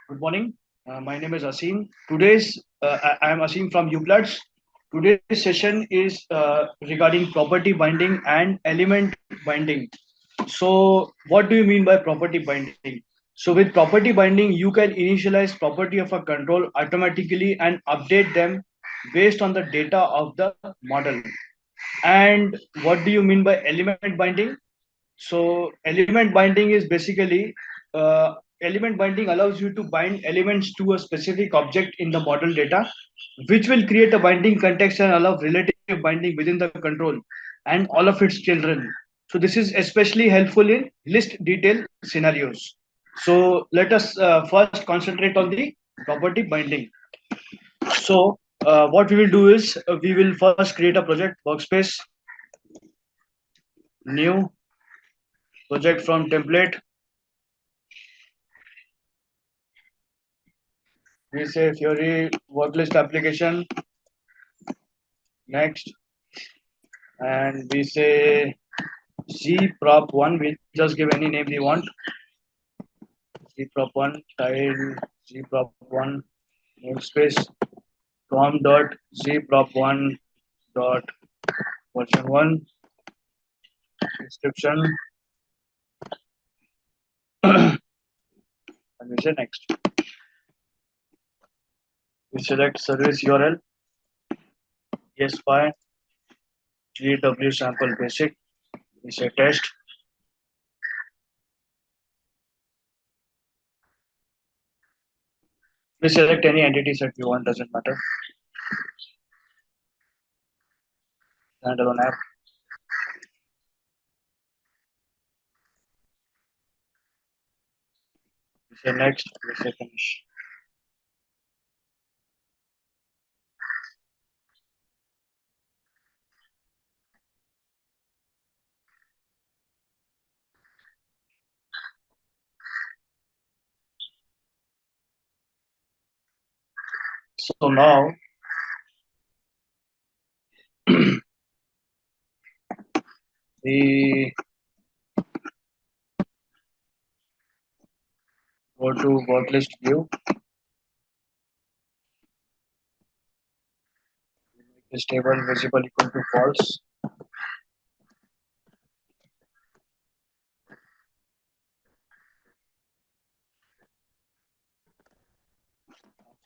Good morning. My name is Asim. I am Asim from Uplatz. Today's session is regarding property binding and element binding. So, what do you mean by property binding? So, with property binding, you can initialize property of a control automatically and update them based on the data of the model. And what do you mean by element binding? So element binding is basically element binding allows you to bind elements to a specific object in the model data, which will create a binding context and allow relative binding within the control and all of its children. So this is especially helpful in list detail scenarios. So let us first concentrate on the property binding. So what we will do is we will first create a project workspace, new project from template. We say Fiori worklist application next, and we say C prop one. We just give any name we want. C prop one tile C prop one namespace com dot C prop one dot version one description, and we say next. We select service URL ES5 GW sample basic. We say test. We select any entity set we want, doesn't matter. Standalone app. We say next. We say finish. So now we go to worklist view. Make this table visible equal to false.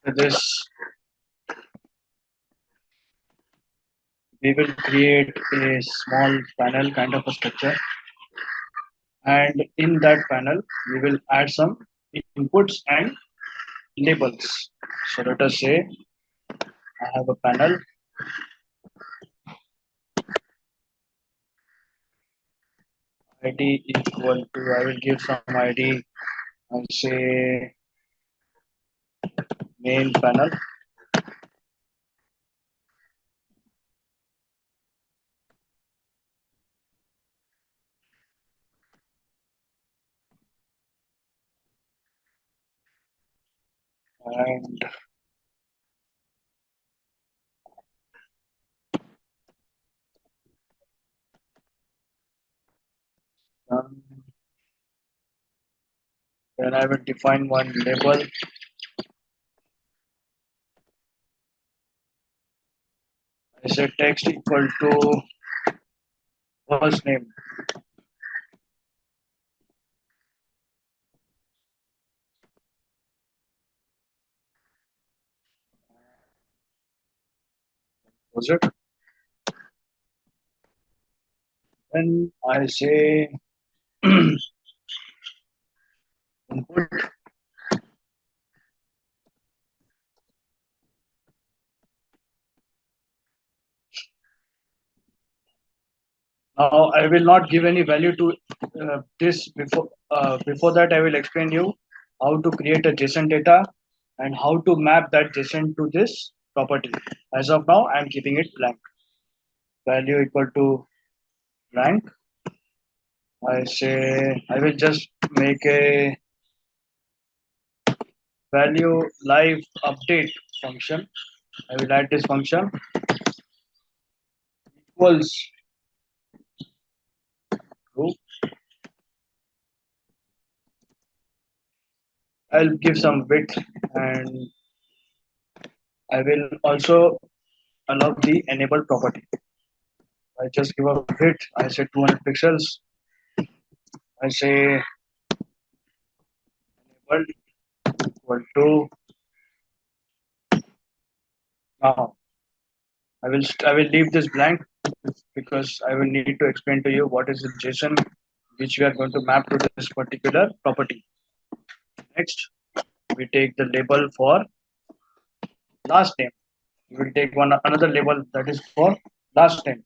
After this, we will create a small panel kind of a structure, and in that panel, we will add some inputs and labels. So let us say I have a panel. ID equal to, I will give some ID and say main panel. And then I will define one label. I say text equal to first name. Was it? Then I say input. Now I will not give any value to this before. Before that, I will explain you how to create a JSON data and how to map that JSON to this property. As of now, I am keeping it blank. Value equal to blank. I say I will just make a value live update function. I will add this function equals true. I'll give some width, and I will also allow the enable property. I just give a width. I say 200 pixels. I say enabled equal to now. I will leave this blank because I will need to explain to you what is the JSON which we are going to map to this particular property. Next, we take the label for last name. We will take one another label that is for last name,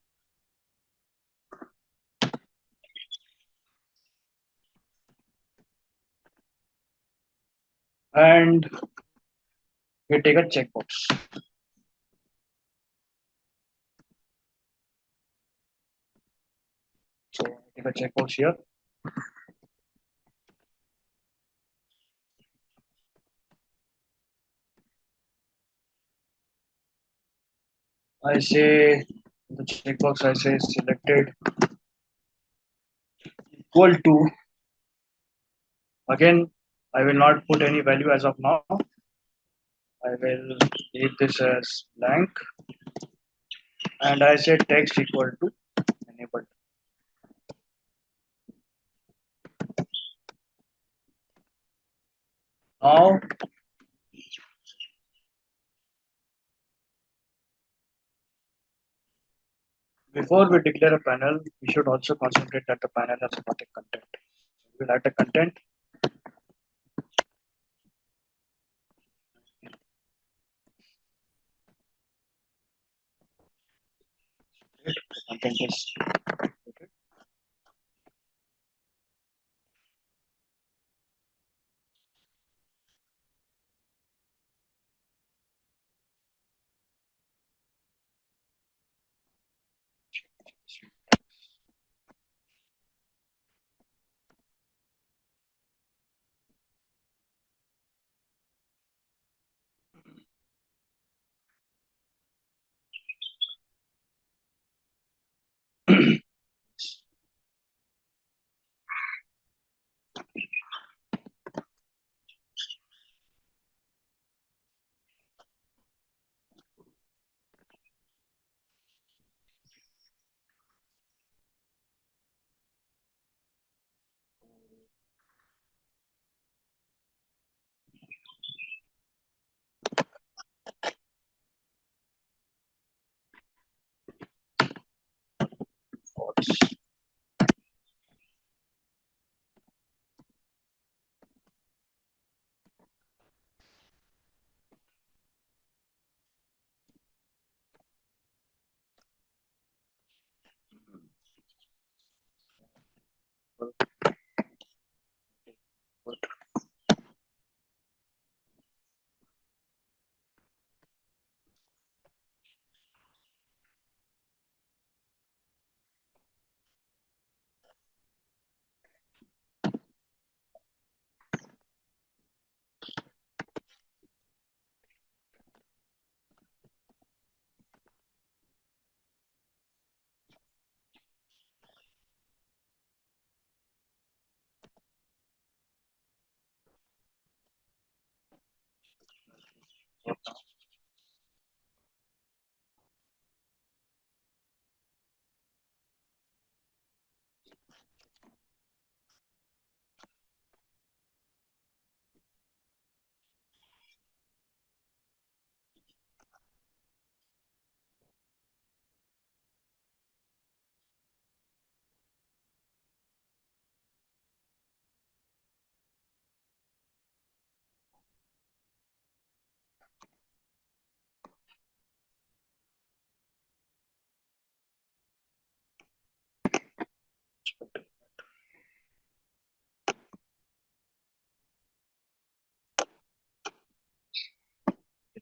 and we take a checkbox. So I take a checkbox here. I say the checkbox. I say selected equal to. Again, I will not put any value as of now. I will leave this as blank, and I say text equal to enabled. Now, before we declare a panel, we should also concentrate that the panel has static content. We'll add the content. The content is okay.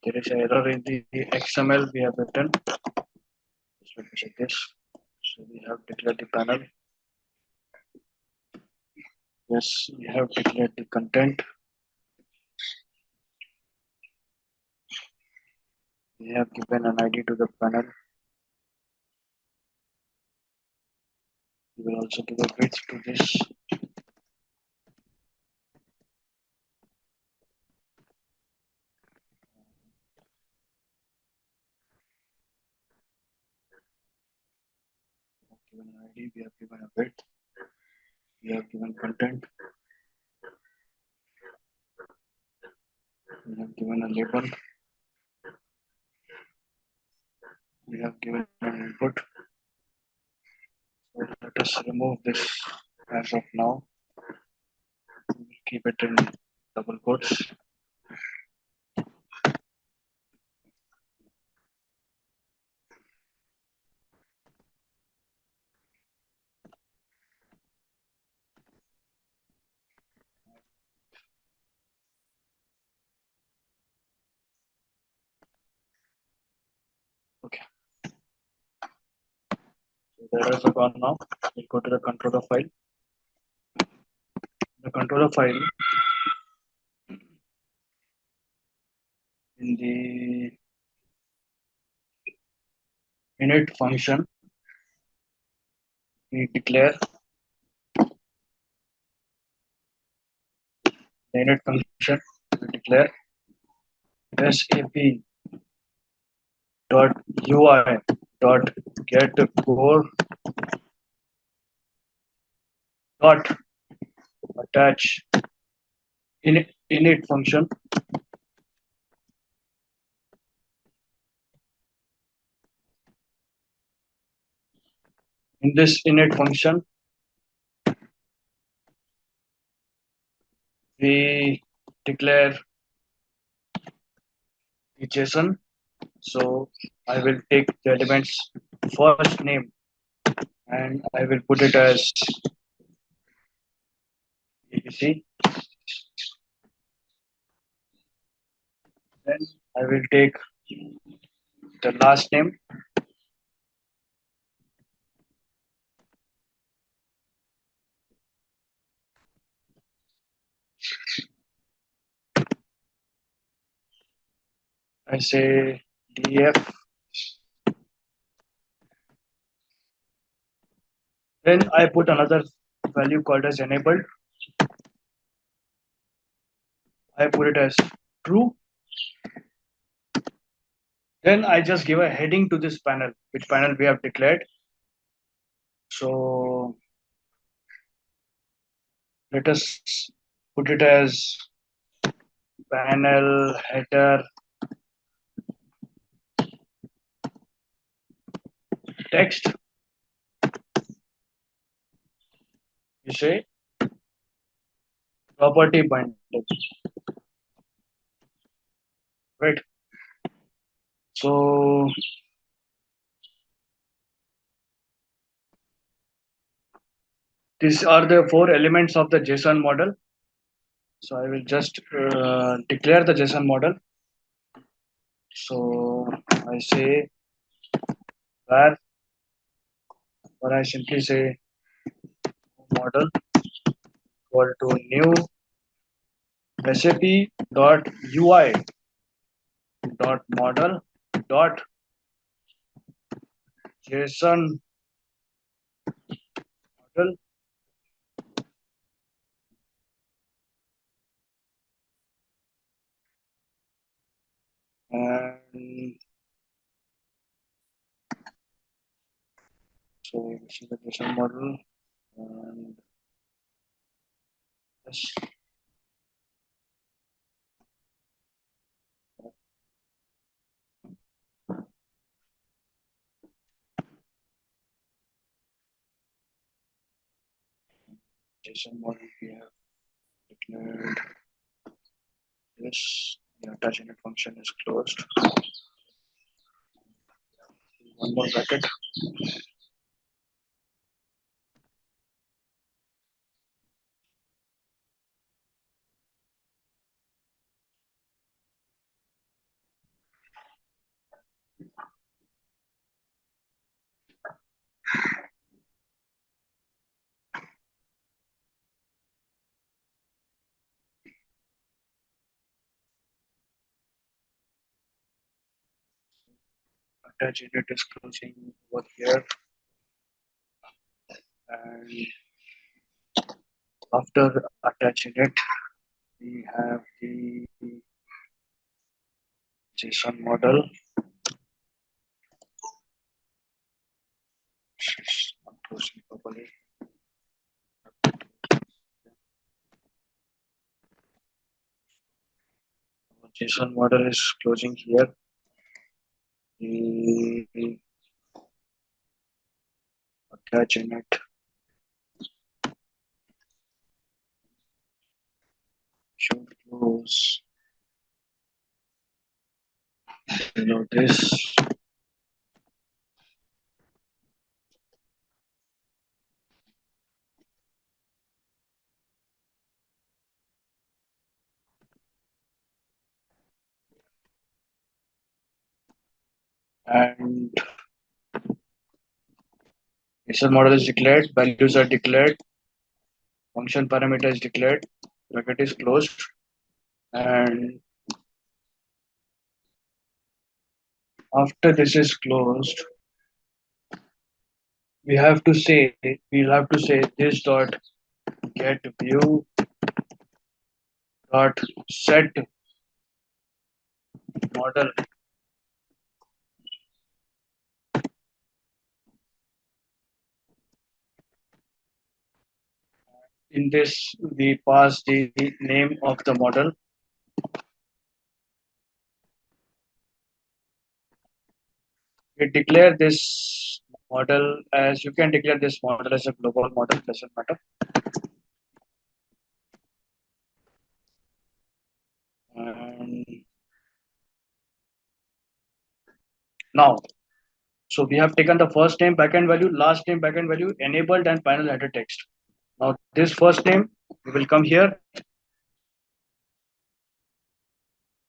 There is an error in the XML we have written. Just let me check this. So we have declared the panel. Yes, we have declared the content. We have given an ID to the panel. We will also give a width to this. given an ID, we have given a width, we have given content, we have given a label, we have given an input. So let us remove this as of now. We will keep it in double quotes. Okay. So the errors are gone now. We'll go to the controller file. The controller file in the init function, we declare the init function, we declare sap.ui.get core dot attach init function. In this init function, we declare the JSON. So I will take the elements first name and I will put it as ABC. Then I will take the last name. I say df. Then I put another value called as enabled. I put it as true. Then I just give a heading to this panel, which panel we have declared. So let us put it as panel header text. You say property binding, right? So these are the 4 elements of the JSON model. So I will just declare the JSON model. So I say where, or I simply say model equal to new sap.ui.model dot JSON model and so this is the JSON model and this JSON model we have declared this. The attach init function is closed. One more bracket. Attach init is closing over here, and after attaching it, we have the JSON model. closing properly. JSON model is closing here. Attach in it. Should close below this. And JSON model is declared, values are declared, function parameter is declared, bracket is closed, and after this is closed, we'll have to say this dot get view dot set model. In this, we pass the name of the model. We declare this model as, you can declare this model as a global model, doesn't matter. And now, so we have taken the first name backend value, last name backend value, enabled and final header text. Now this first name, we will come here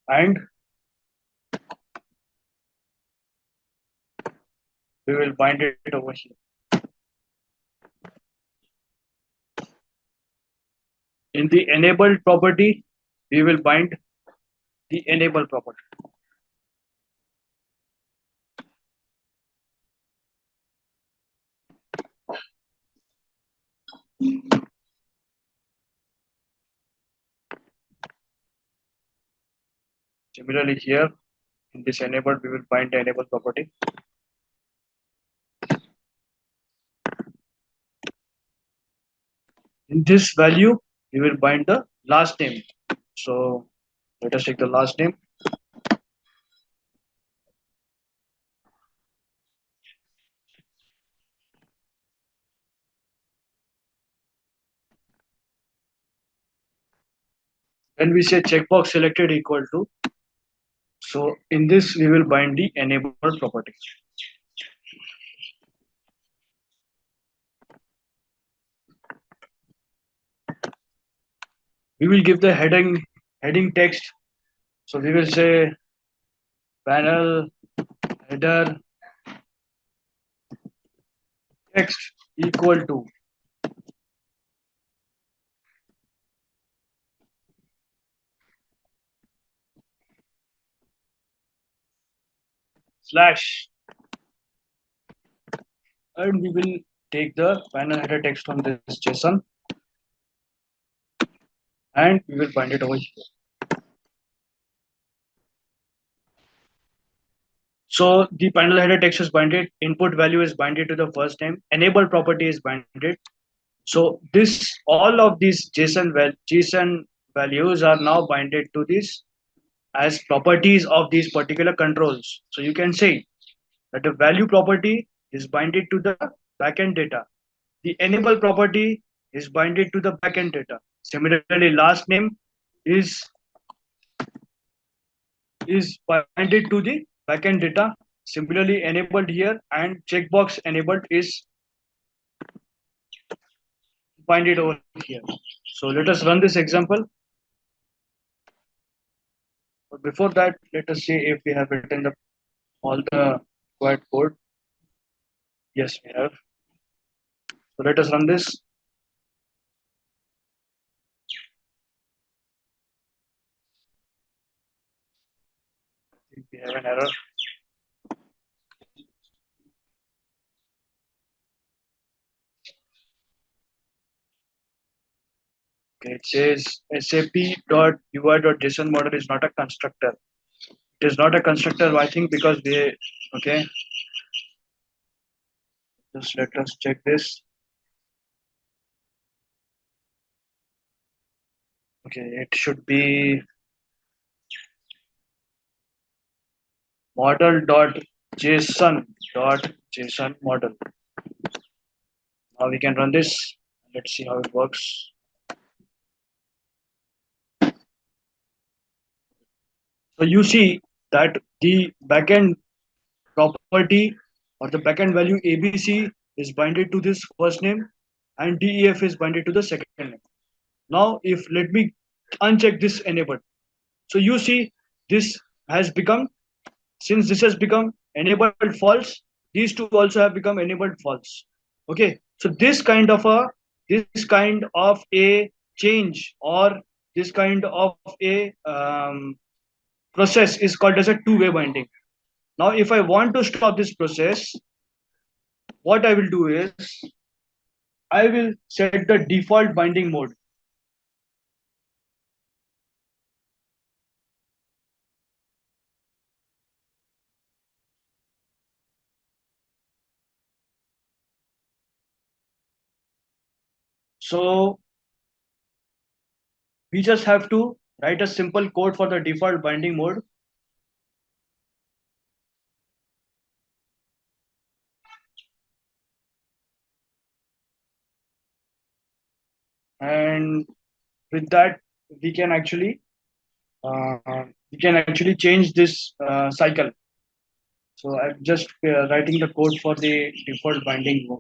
and we will bind it over here. In the enabled property, we will bind the enable property. Similarly here, in this enabled, we will bind the enable property. In this value, we will bind the last name. So let us take the last name. When we say checkbox selected equal to, so in this we will bind the enabled property. We will give the heading text. So we will say panel header text equal to slash, and we will take the panel header text from this JSON and we will bind it over here. So the panel header text is binded, input value is binded to the first name, enable property is binded. So this, all of these JSON values are now binded to this as properties of these particular controls. So you can say that the value property is binded to the backend data. The enable property is binded to the backend data. Similarly, last name is binded to the backend data. Similarly, enabled here and checkbox enabled is binded over here. So let us run this example. But before that, let us see if we have written all the required code. Yes, we have. So let us run this. We have an error. Okay, it says sap.ui.JSON model is not a constructor. It is not a constructor, I think, because we, okay. Just let us check this. Okay, it should be model.json model. Now we can run this. Let's see how it works. So you see that the backend property or the backend value ABC is binded to this first name and DEF is binded to the second name. Now if let me uncheck this enabled. So you see this has become, since this has become enabled false, these two also have become enabled false. Okay, so this kind of a change or this kind of a process is called as a two-way binding. Now if I want to stop this process, what I will do is I will set the default binding mode. So we just have to write a simple code for the default binding mode. And with that, we can actually uh, change this cycle. So I'm just writing the code for the default binding mode.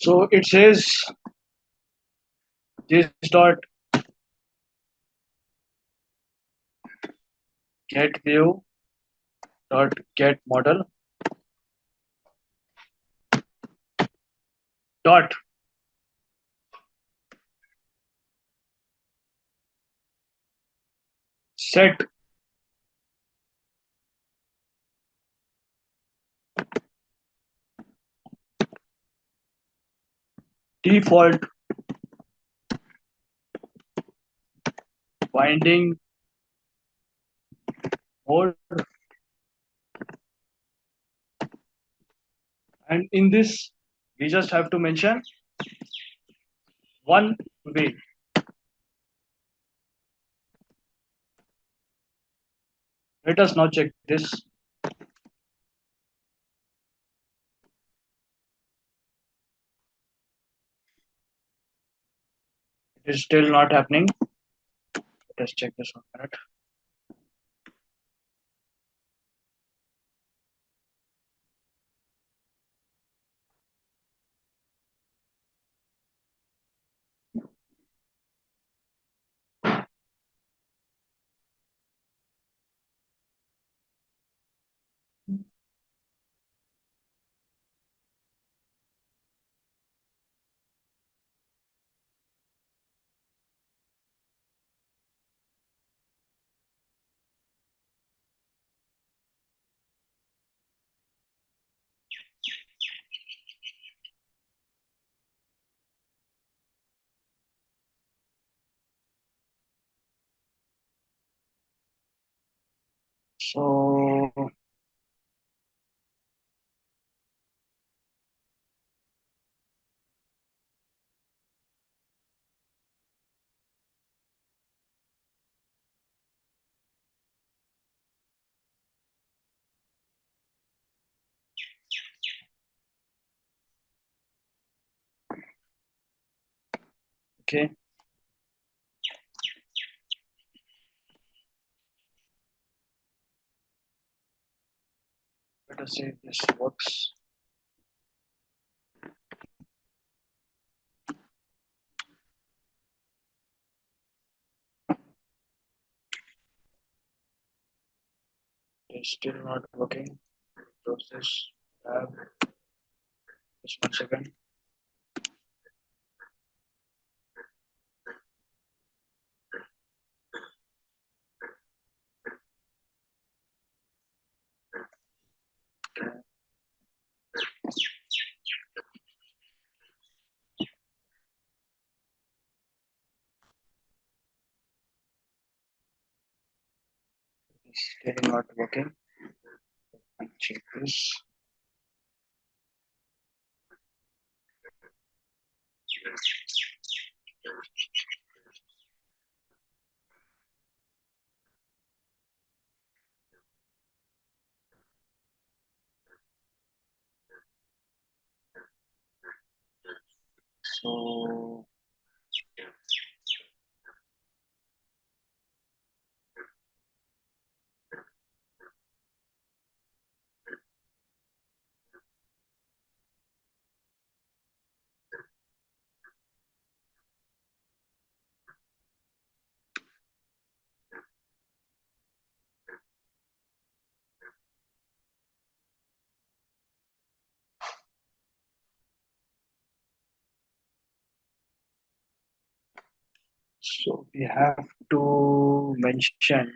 So it says this dot get view dot get model dot set default binding mode. And in this, we just have to mention one way. Let us now check this. It is still not happening. Let us check this 1 minute. So okay. Let us see if this works. Still not working. Close this tab. Just 1 second. Still not working. Check this. So we have to mention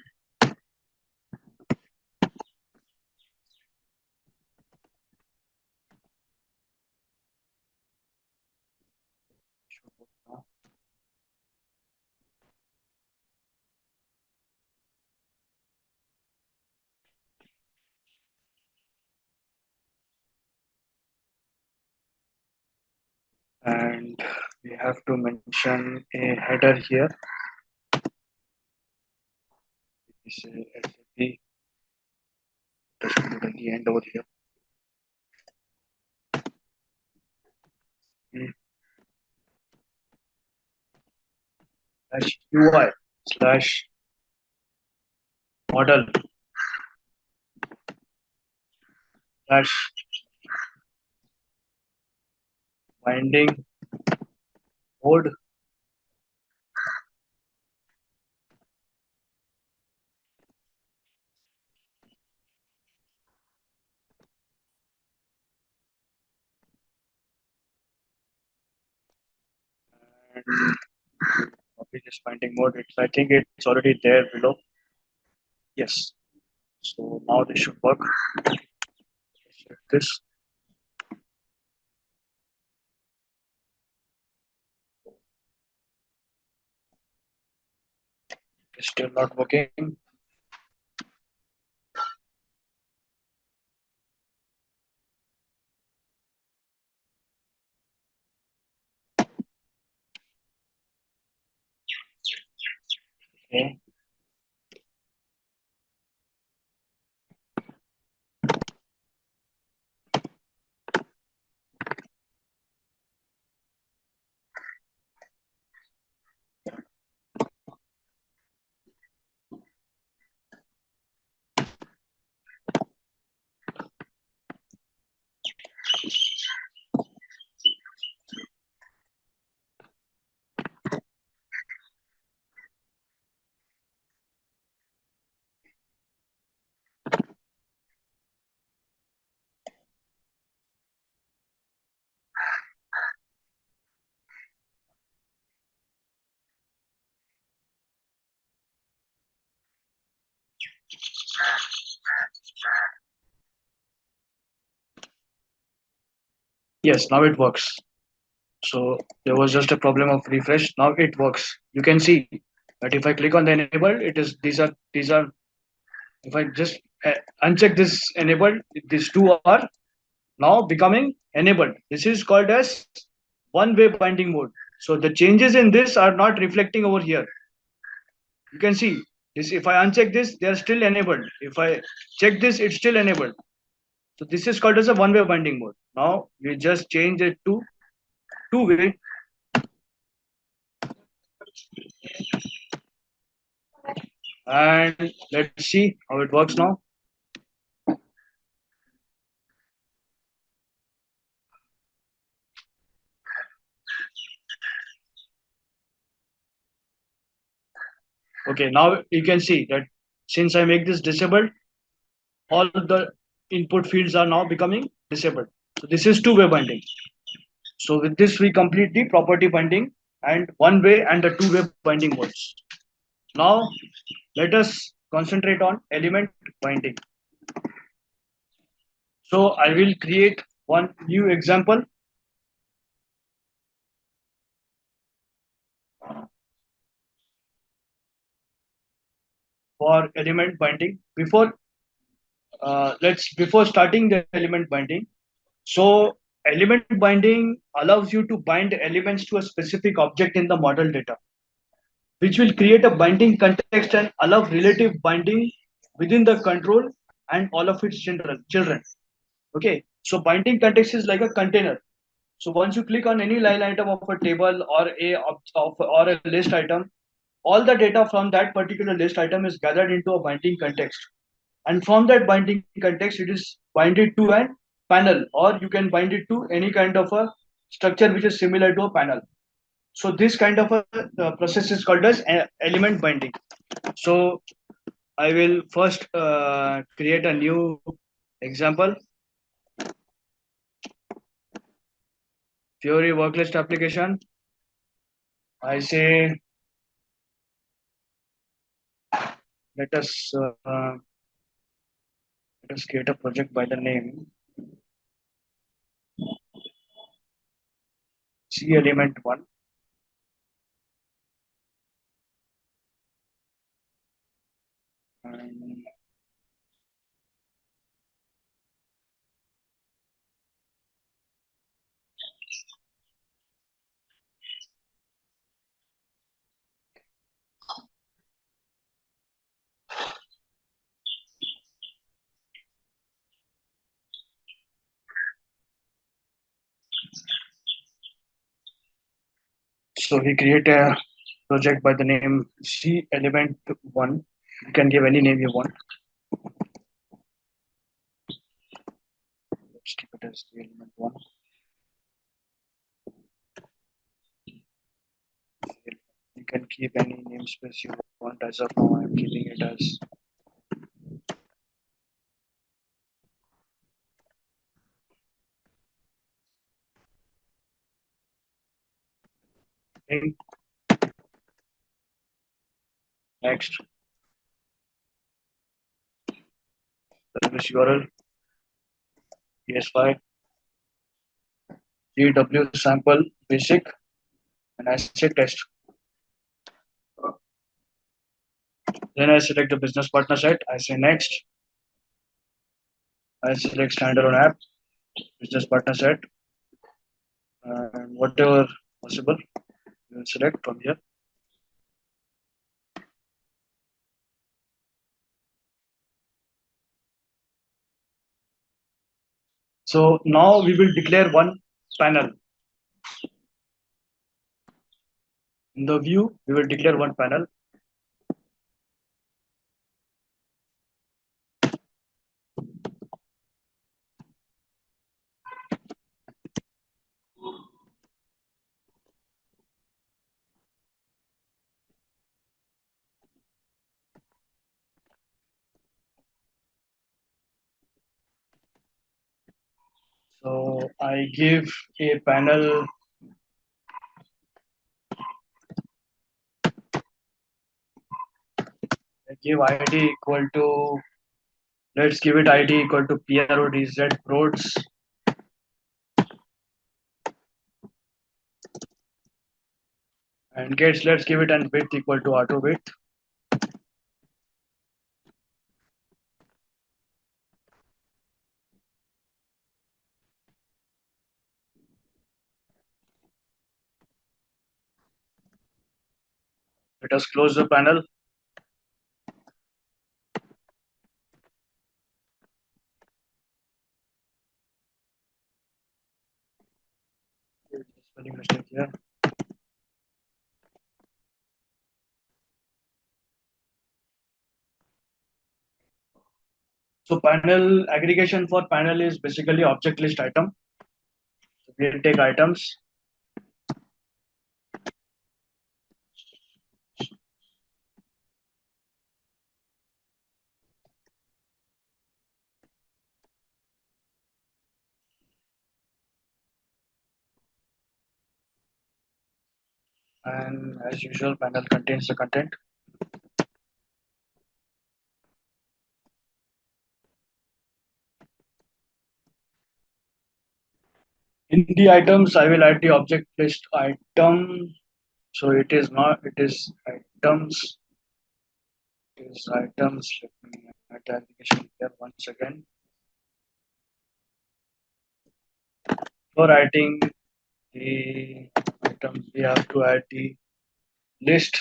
and we have to mention a header here. This is SAP. Just put at the end over here. Slash UI slash model slash binding mode and copy this binding mode. I think it's already there below. Yes. So now this should work. Check this. It's still not working. Okay. Yes, now it works. So there was just a problem of refresh. Now it works. You can see that if I click on the enable, it is these are. If I just uncheck this enabled, these two are now becoming enabled. This is called as one-way binding mode. So the changes in this are not reflecting over here. You can see this. If I uncheck this, they are still enabled. If I check this, it's still enabled. So this is called as a one-way binding mode. Now we just change it to two-way. And let's see how it works now. Okay, now you can see that since I make this disabled, all the input fields are now becoming disabled. So this is two-way binding. So with this, we complete the property binding and one-way and the two-way binding modes. Now, let us concentrate on element binding. So I will create one new example for element binding. Before starting the element binding, so element binding allows you to bind elements to a specific object in the model data, which will create a binding context and allow relative binding within the control and all of its children. Okay, so binding context is like a container. So once you click on any line item of a table or a list item, all the data from that particular list item is gathered into a binding context. And from that binding context, it is binded to a panel, or you can bind it to any kind of a structure which is similar to a panel. So this kind of a process is called as element binding. So I will first create a new example. Fiori worklist application. I say let us uh, let us create a project by the name C element one. And so we create a project by the name C element one. You can give any name you want. Let's keep it as C element one. You can keep any namespace you want. As of now, I'm keeping it as name. Next, service URL PS5 GW sample basic, and I say test. Then I select the business partner set. I say next. I select standalone app, business partner set, and whatever possible, you will select from here. So now we will declare one panel. In the view, we will declare one panel. So I give a panel. I give ID equal to, let's give it ID equal to PRODZ Broads. And gets, let's give it an width equal to auto width. Let us close the panel. Spelling mistake here. So panel aggregation for panel is basically object list item. So we'll take items. And as usual, panel contains the content. In the items, I will add the object list item. So it is not, it is items. It is items. Let me add the application here once again. For adding the items, we have to add the list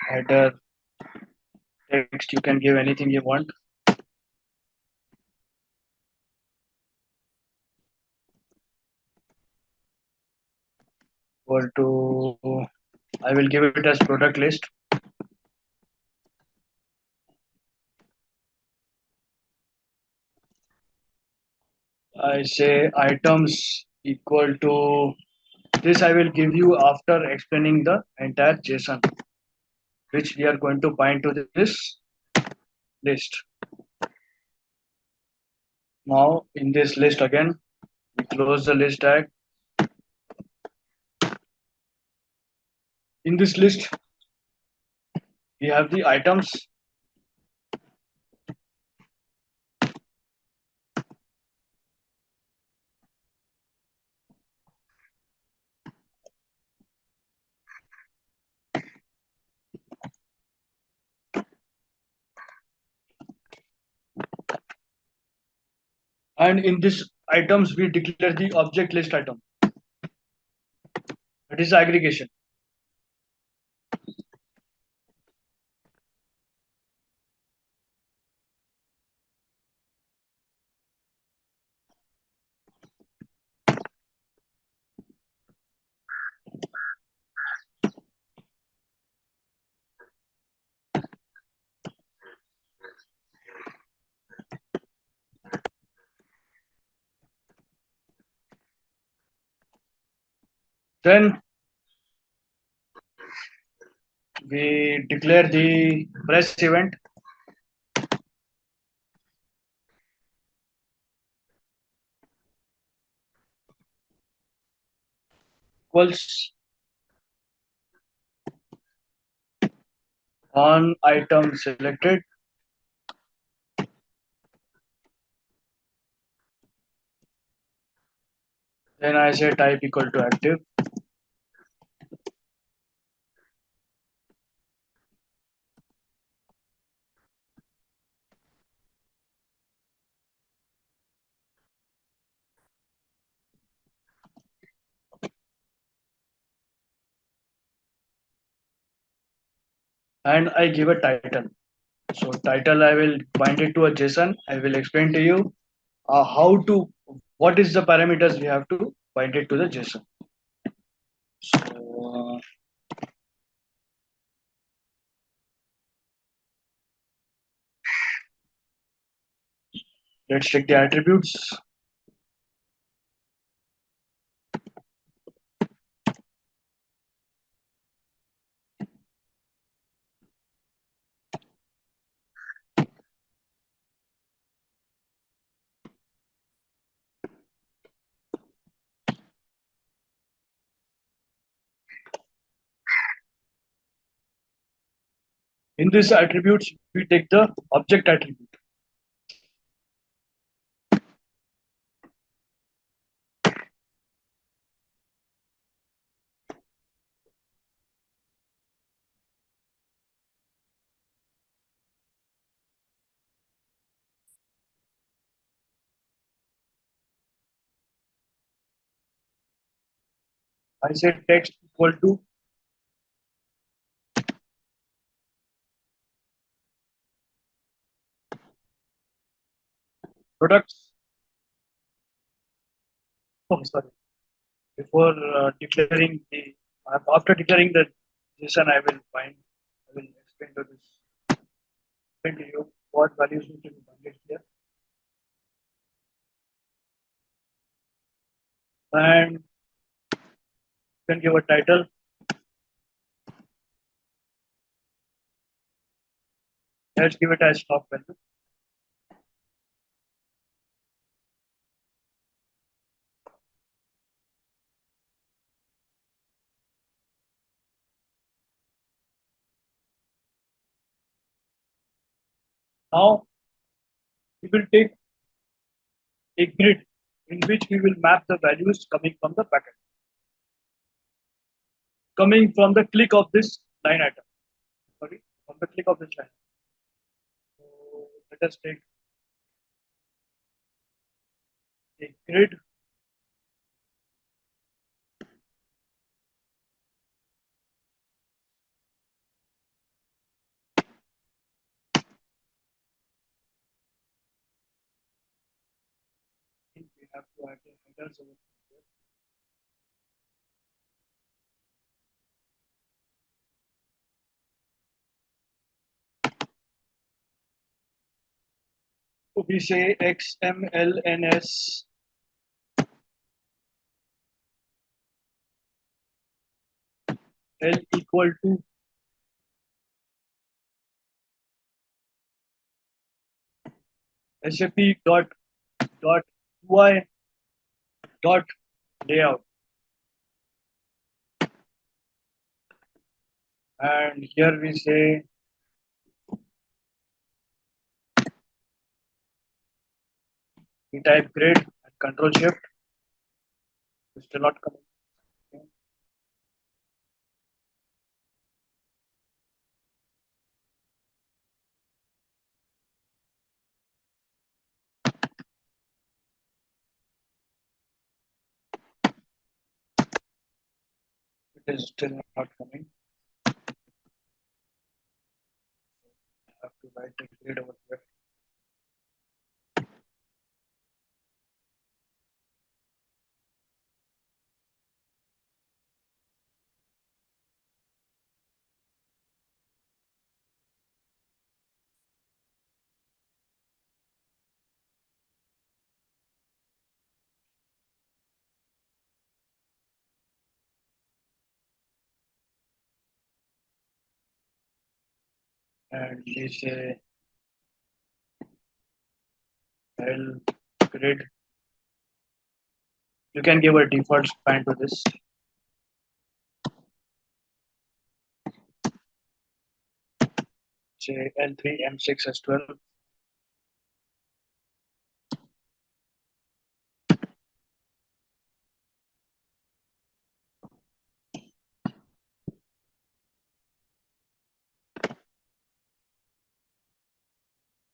header text. You can give anything you want. Equal to, I will give it as product list. I say items equal to this. I will give you after explaining the entire JSON, which we are going to bind to this list. Now in this list again, we close the list tag. In this list, we have the items. And in this items, we declare the object list item. That is aggregation. Then we declare the press event. Equals on item selected. Then I say type equal to active. And I give a title. So title, I will bind it to a JSON. I will explain to you what is the parameters we have to bind it to the JSON. So let's take the attributes. In this attributes, we take the object attribute. I say text equal to products. Oh, sorry. Before declaring the after declaring the JSON, I will find. I will explain to this. Explain to you what values need to be binded here. And you can give a title. Let's give it as stock value. Now we will take a grid in which we will map the values coming from the packet, coming from the click of this line item. Sorry, from the click of this line. So let us take a grid. We have to add the headers over here. So we say XMLNS L equal to SAP dot UI dot layout, and here we say we type grid and control shift. It's still not coming. It is still not coming. I have to write the grid over here. And we say L grid. You can give a default span to this. Say L3 M6 S12.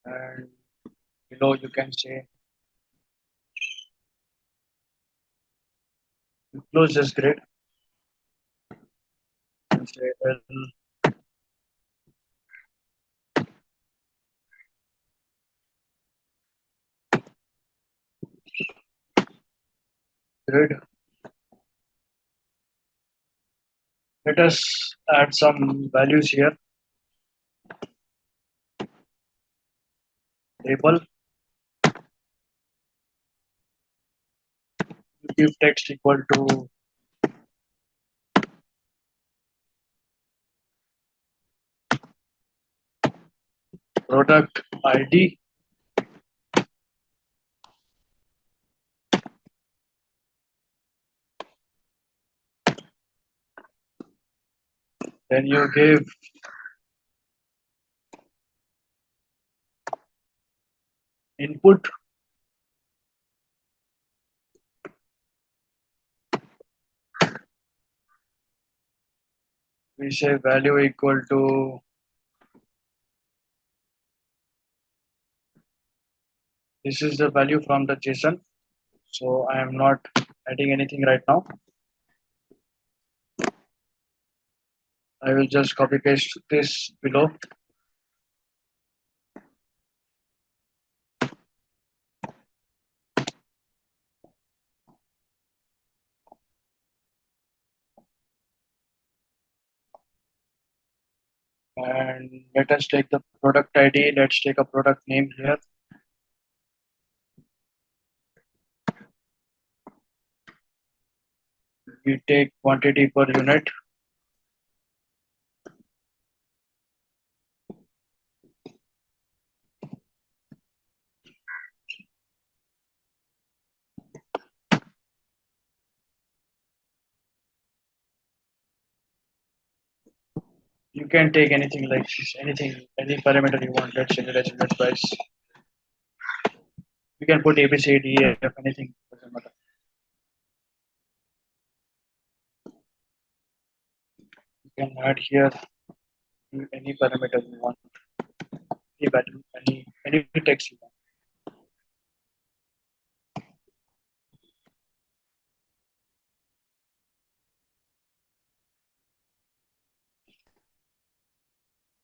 And below you can say you close this grid and say L grid. Let us add some values here. Label, give text equal to product ID. Then you give input. We say value equal to this is the value from the JSON. So I am not adding anything right now. I will just copy paste this below. And let us take the product ID. Let's take a product name here. We take quantity per unit. You You can take anything like anything, any parameter you want. Let's say let's price. You can put A, B, C, D, E, F, anything. Doesn't matter. You can add here any parameter you want, any value, any text you want.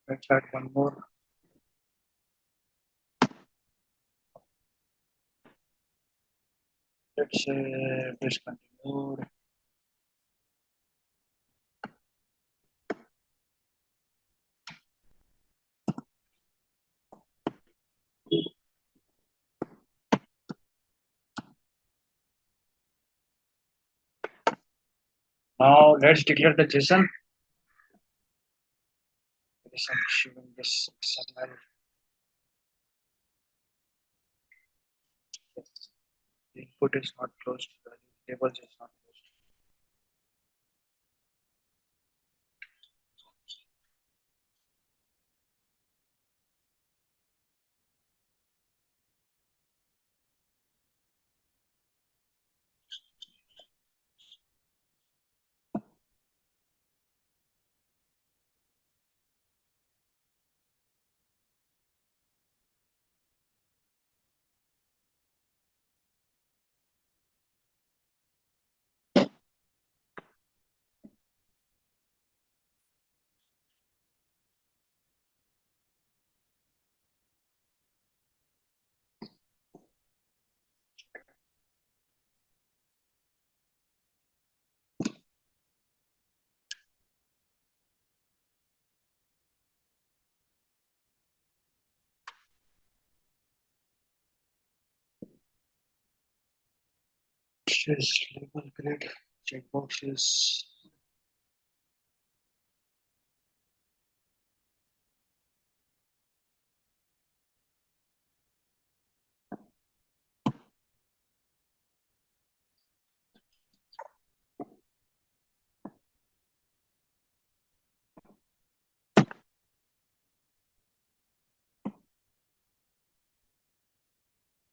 Let's add one more. Let's say this continued. Now let's declare the JSON. There is some issue in this XML. Yes. The input is not closed. The tables is not closed. Is label grid checkboxes.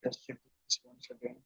Let's check this once again.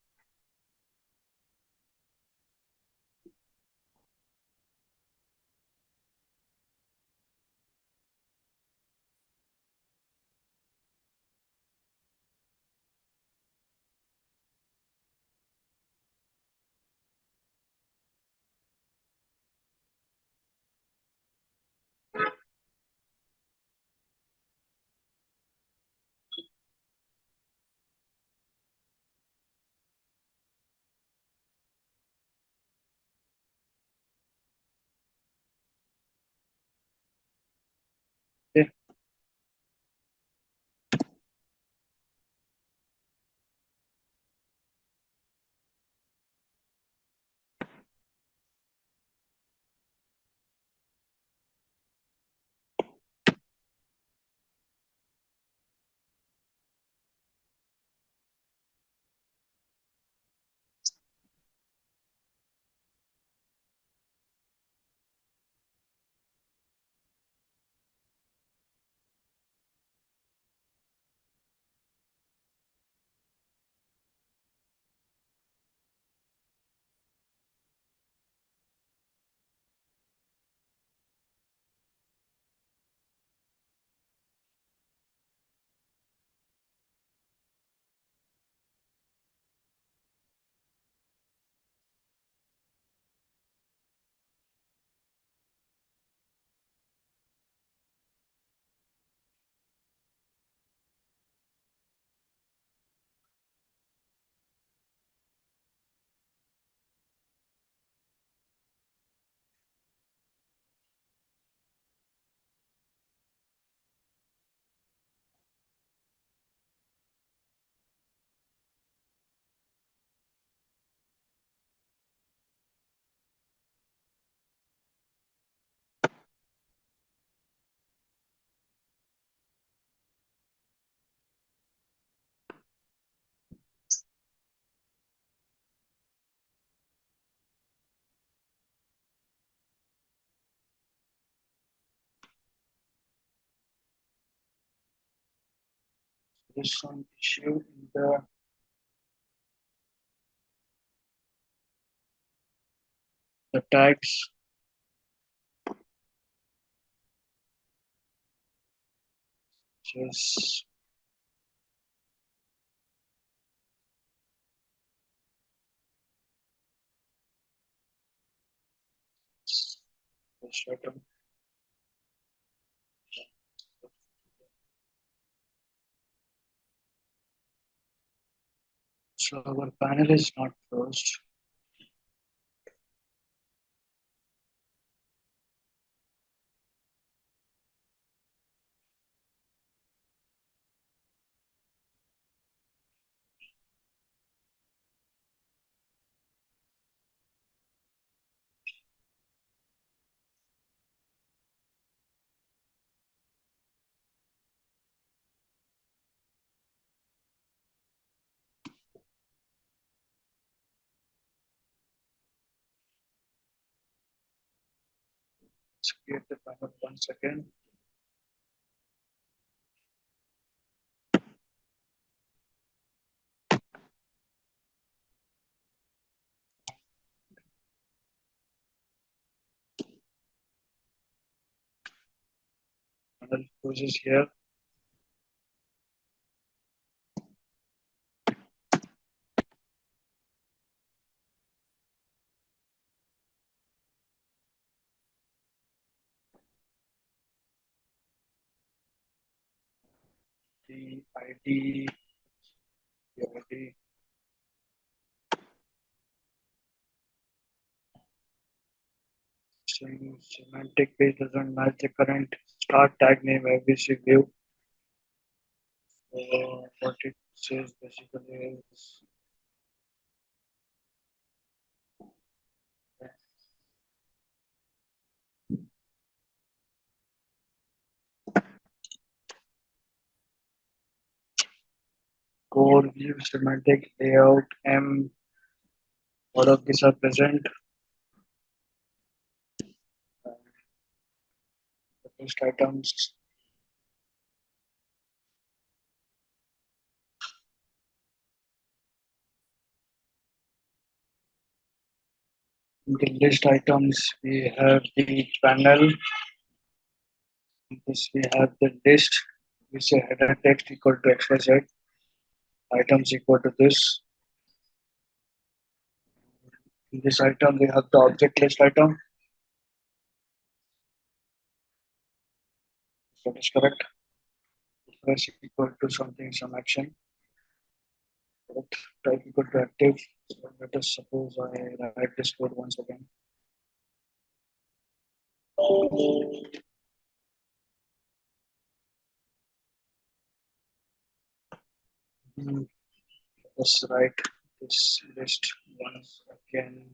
there is some issue in the tags. Just item. So our panel is not closed. Let's create the panel once again. Panel closes here. The ID, the ID. Saying semantic page doesn't match the current start tag name ABC view. What it says basically is core view semantic layout M. All of these are present. The list items. In the list items, we have the panel. In this, we have the list. We say header text equal to XYZ. Items equal to this. In this item, we have the object list item. That is correct. Press equal to something, some action. Correct. Type equal to active. So let us suppose I write this code once again. Let's write this list once again.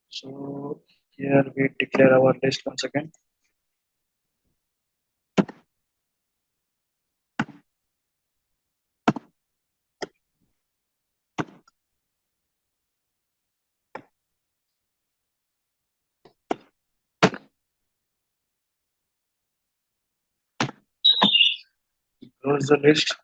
So here we declare our list once again. Close the list.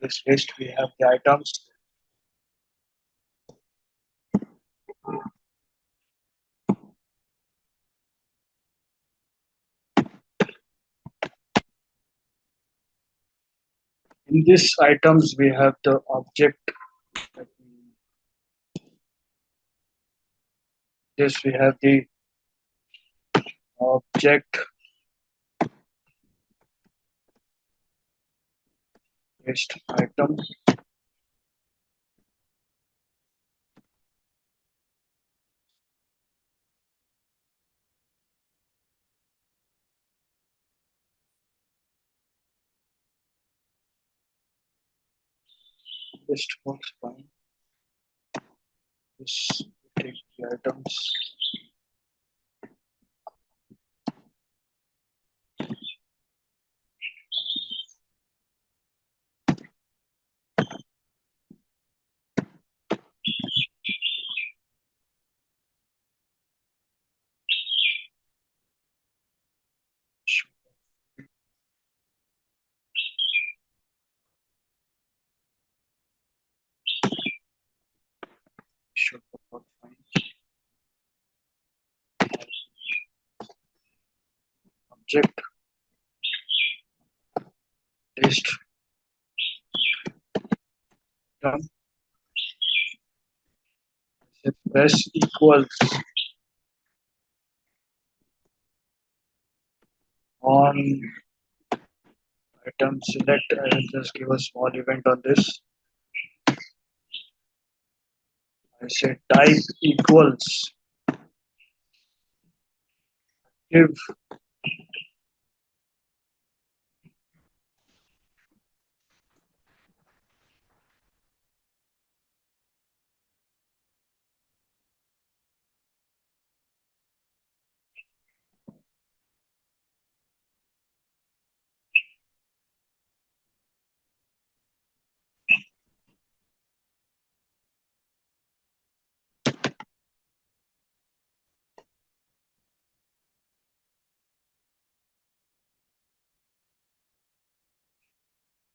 This list we have the items. In these items we have the object. This we have the object list item. list works fine. This take the items. Should work fine. Object list done. Press equals on item select. I will just give a small event on this. I say type equals if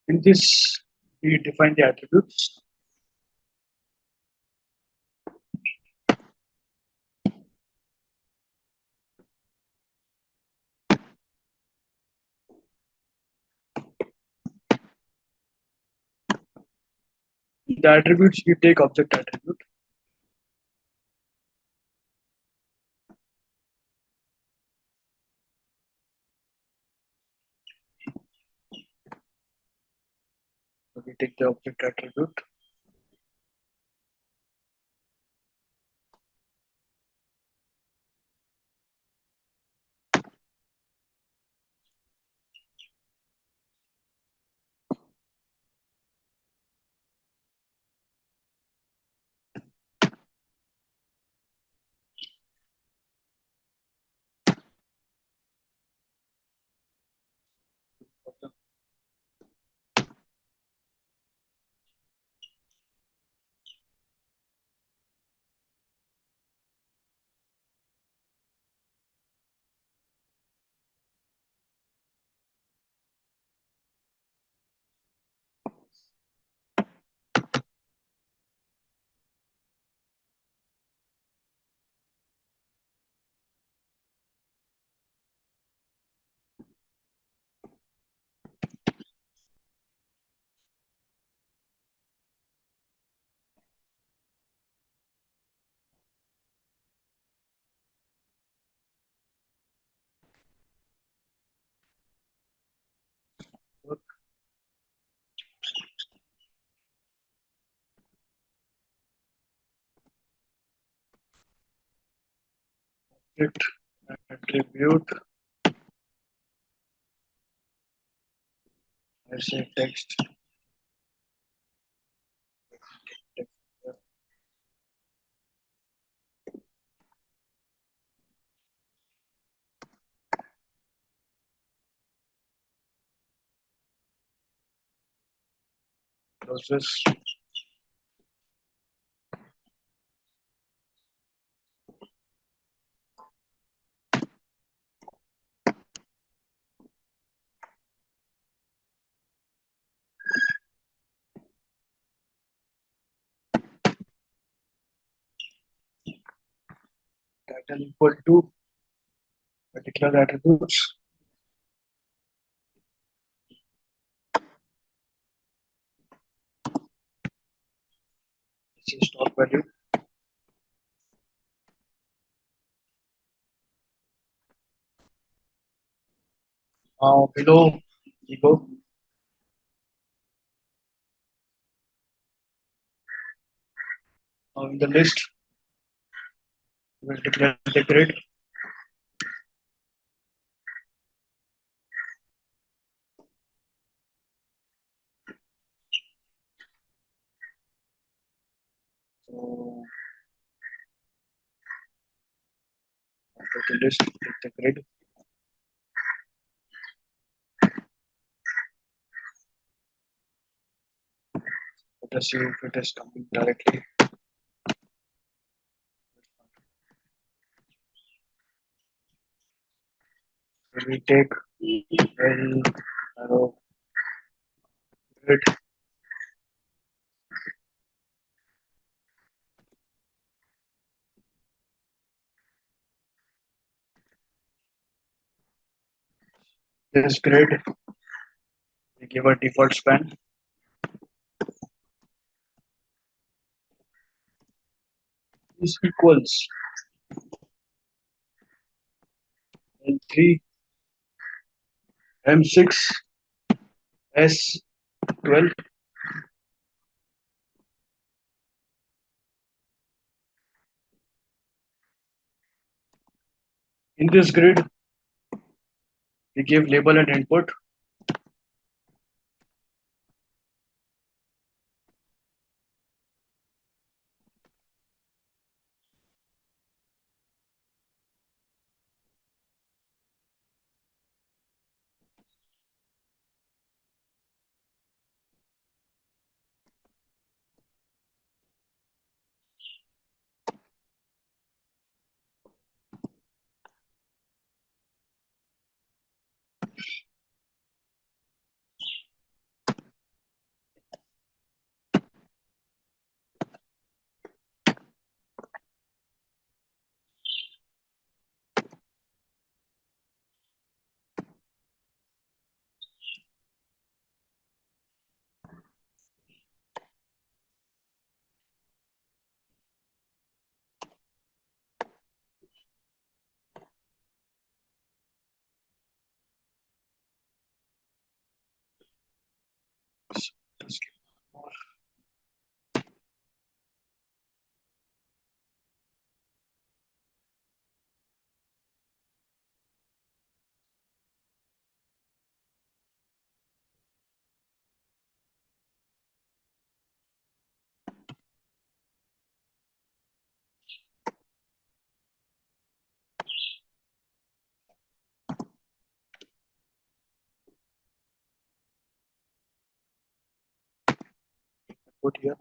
in this we define the attributes. The attributes we take object attribute. So we take the object attribute. Object attribute. I say text. Process. Title equal to particular attributes. This is stock value. Now below we go. Now in the list, we will declare the grid. the list with the grid. Let us see if it is coming directly. When we take very narrow grid, this grid, we give a default span. Is equals L3 M6 S12. In this grid, we give label and input. Put here.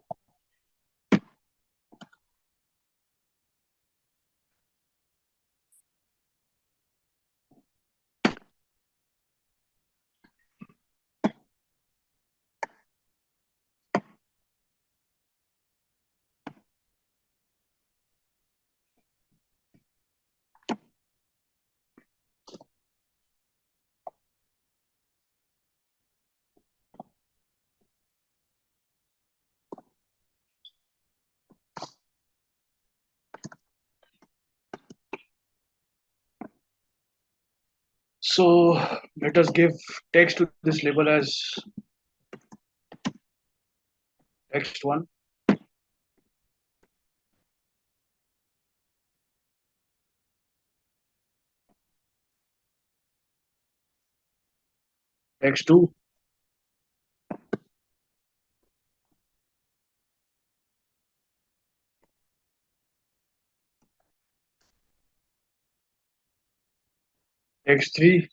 So let us give text to this label as text1. Text2. Text3.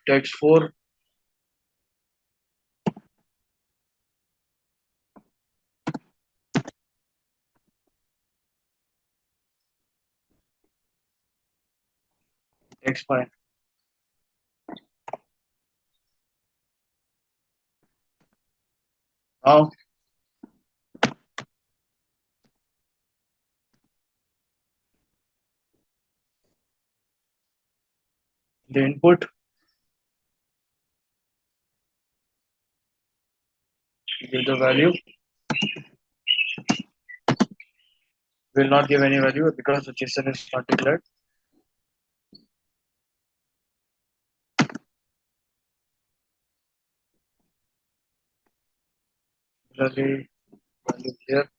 Text4. Text5. Now the input, give the value. Will not give any value because the JSON is not declared. Similarly, value here.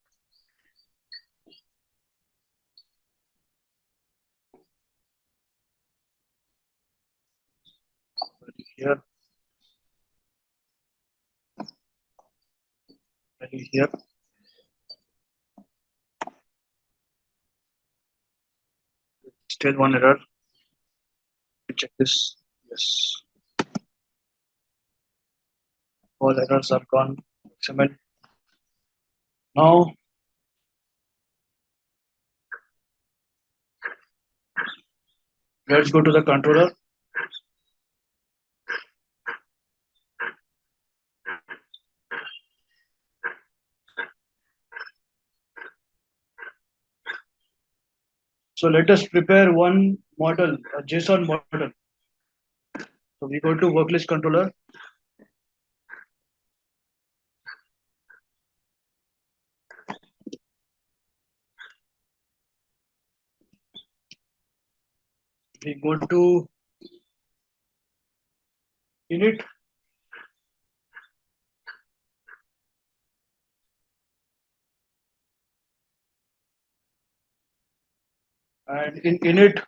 here, here. Still one error. Check this. Yes, all errors are gone. XML. Now let's go to the controller. So let us prepare one model, a JSON model. So we go to worklist controller. We go to init. And in init,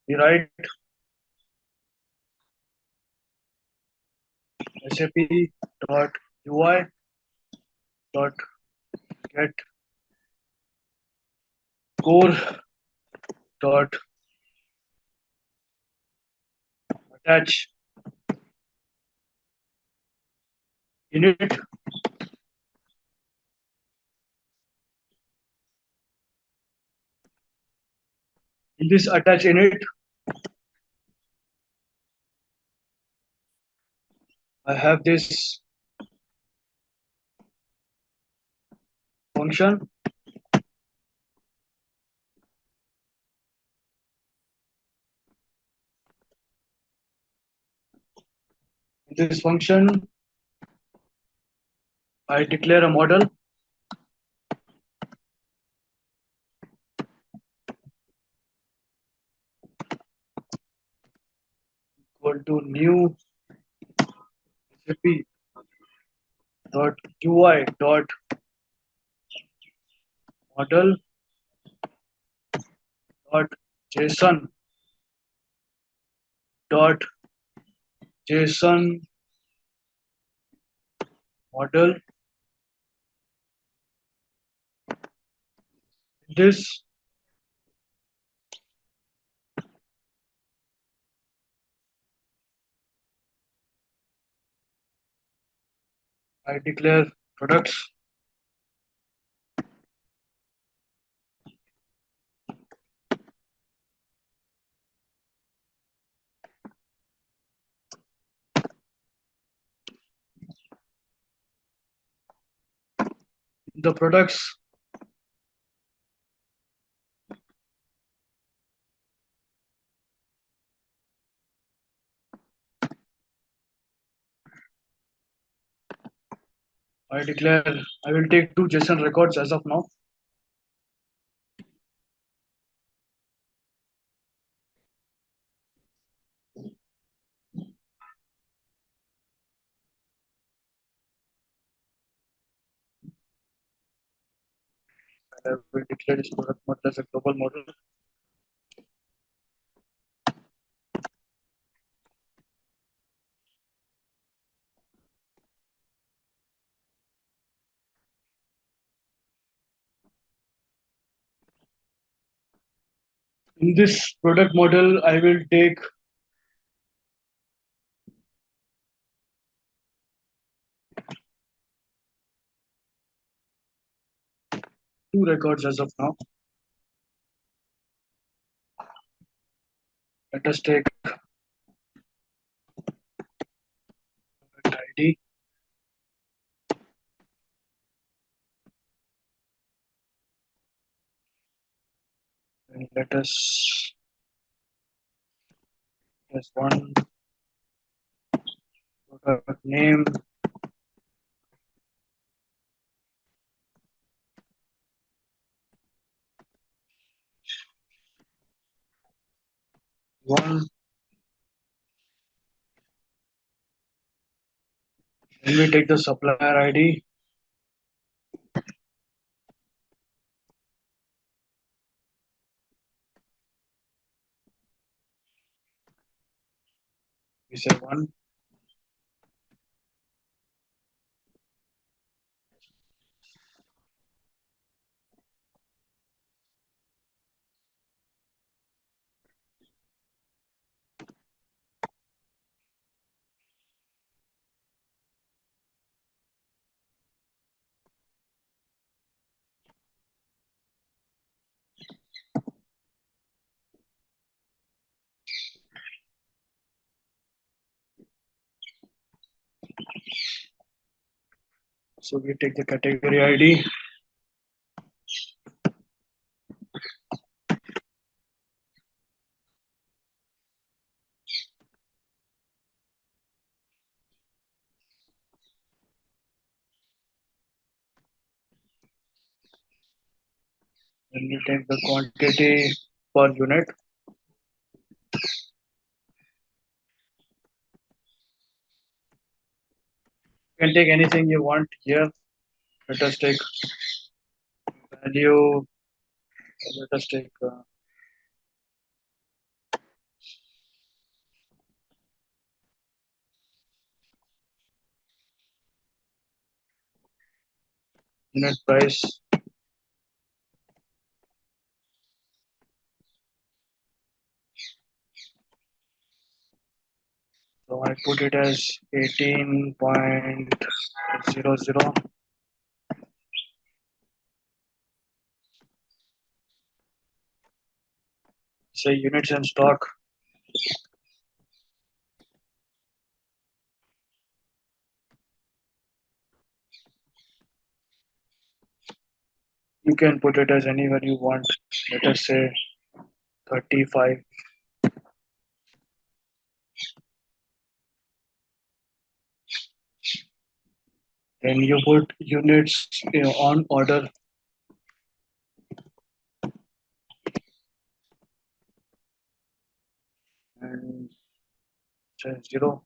we write sap.ui.get core dot attach init. In this attach init, I have this function. In this function, I declare a model equal to new sap.ui.model.json dot JSON model. This I declare products. The products I declare I will take two JSON records as of now. I will declare this product model as a global model. In this product model, I will take two records as of now. Let us take ID. And let us as one product name. One. Then we take the supplier ID. We say 1. So we take the category ID. Then we take the quantity per unit. You can take anything you want here. Let us take value. Let us take unit price. So I put it as 18.00. Say units in stock. You can put it as anywhere you want. Let us say 35. Then you put units on order. And say 0.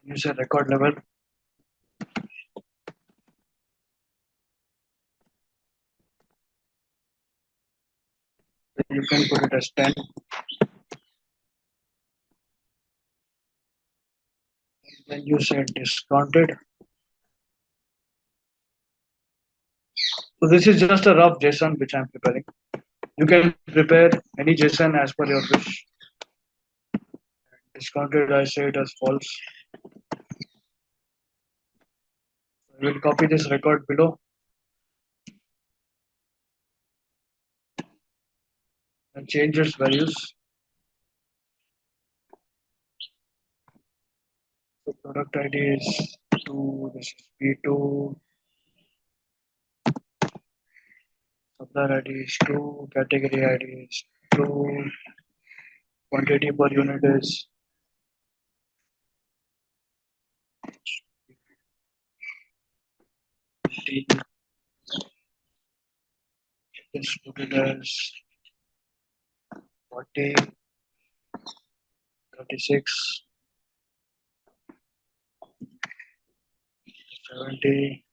You say record level. You can put it as 10. Then you say discounted. So this is just a rough JSON which I'm preparing. You can prepare any JSON as per your wish. Discounted, I say it as false. I will copy this record below and change its values. So product ID is 2, this is P2, supplier ID is 2, category ID is 2, quantity per unit is 50. Let's put it as 40, 36, 70.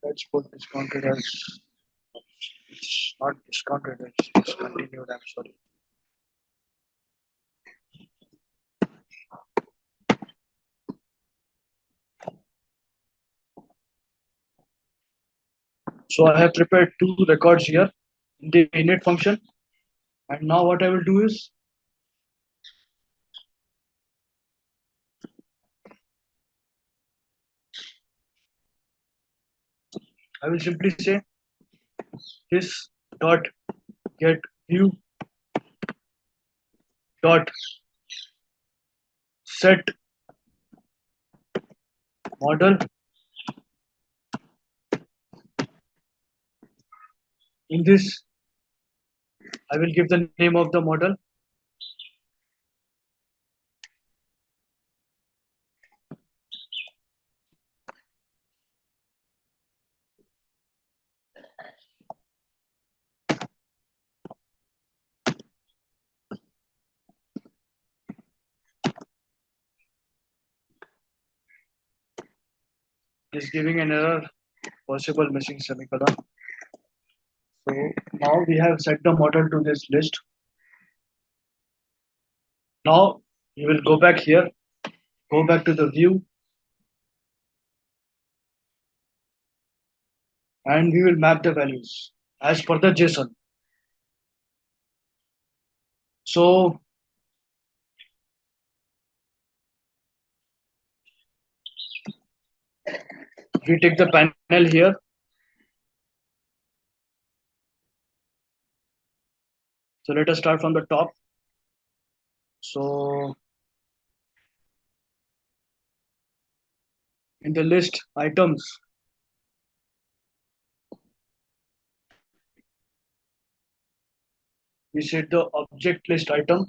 Let's put discounted as, it's not discounted, it's discontinued, I'm sorry. So I have prepared 2 records here in the init function. And now what I will do is, I will simply say this dot get view dot set model. In this, I will give the name of the model. is giving an error, possible missing semicolon. So now we have set the model to this list. Now we will go back here, go back to the view, and we will map the values as per the JSON. So we take the panel here. So let us start from the top. So in the list items, we set the object list item.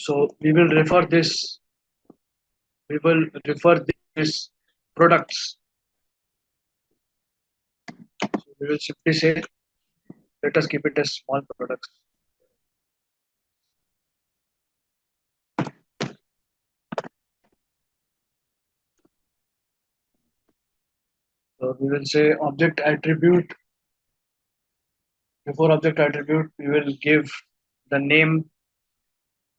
So we will refer this. We will refer this products. So we will simply say, let us keep it as small products. So we will say object attribute. Before object attribute, we will give the name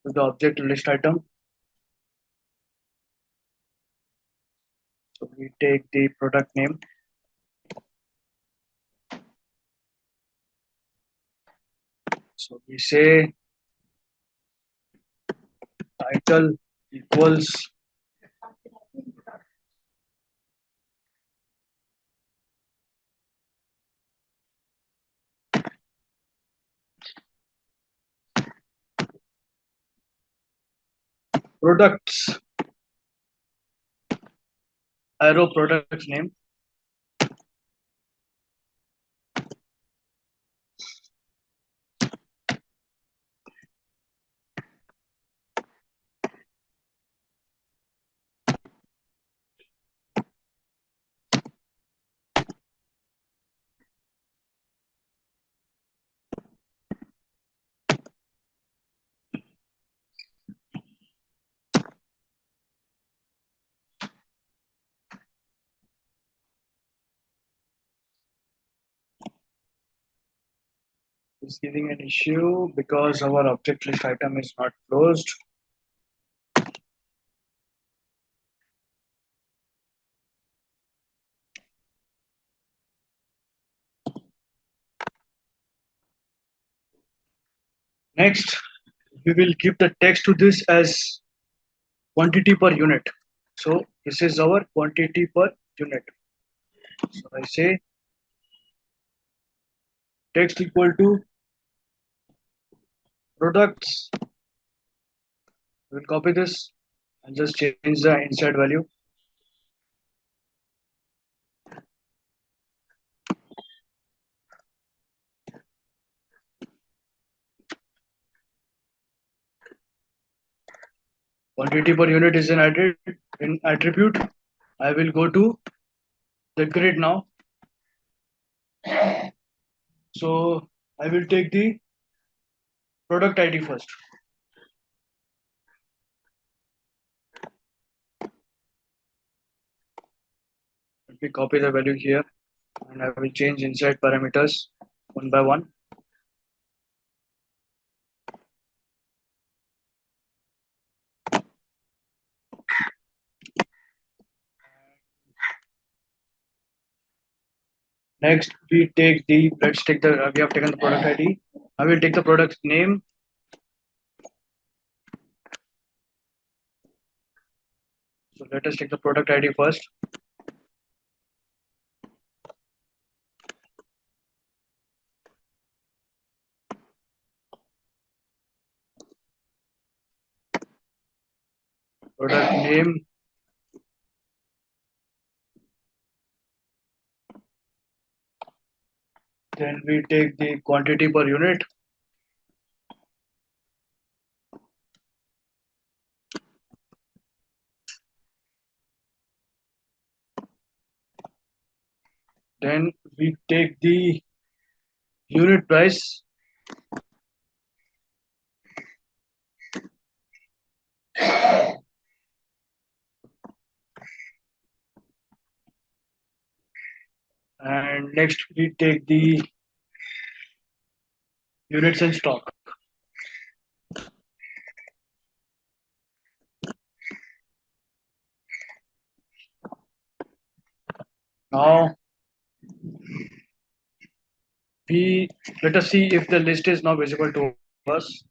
to the object list item. So we take the product name. So we say title equals products arrow products name. Is giving an issue because our object list item is not closed. Next, we will give the text to this as quantity per unit. So this is our quantity per unit. So I say text equal to products. We'll copy this and just change the inside value. Quantity per unit is an attribute. I will go to the grid now. So I will take the product ID first. Let me copy the value here and I will change inside parameters one by one. Next, we take the, let's take the, we have taken the product ID. I will take the product name. So let us take the product ID first. Product name. Then we take the quantity per unit. Then we take the unit price. and next we take the units and stock. Now we let us see if the list is now visible to us.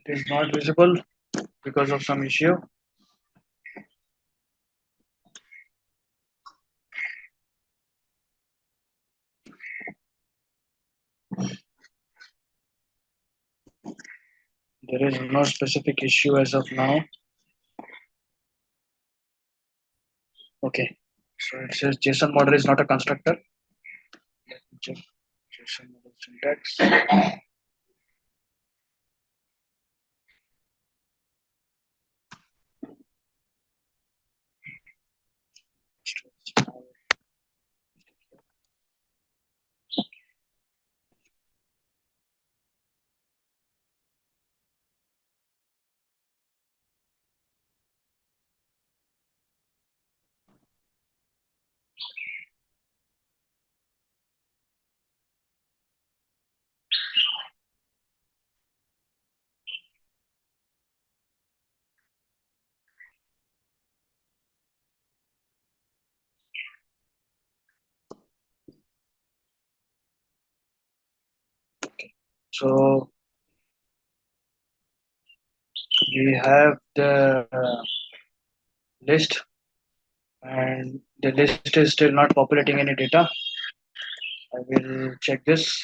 It is not visible because of some issue. There is no specific issue as of now. Okay, so it says JSON model is not a constructor. Let me check JSON model syntax. So we have the list, and the list is still not populating any data. I will check this.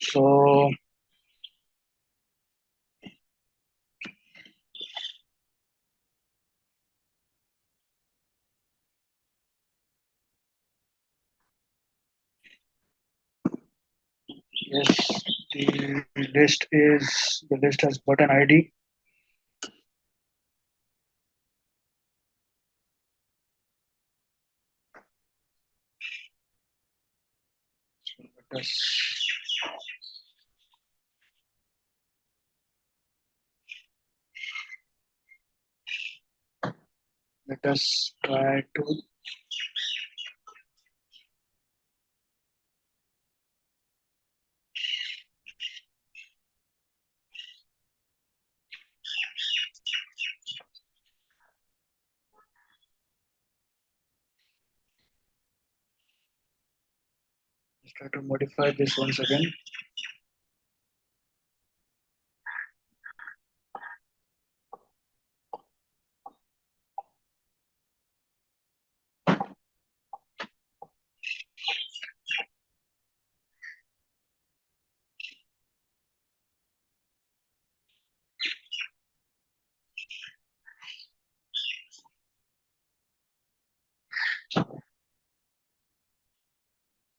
So yes, the list has button ID. Let us let us try to modify this once again.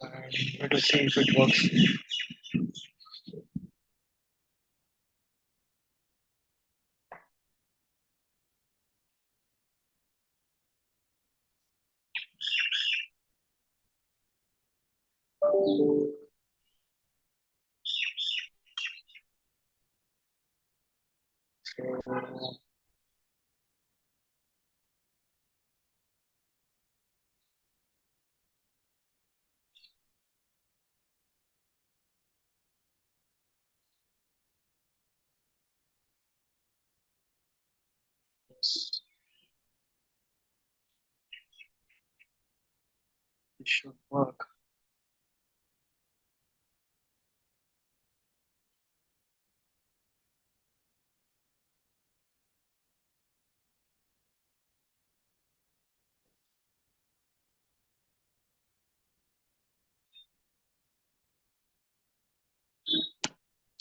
And let us see if it works. So yes, it should work.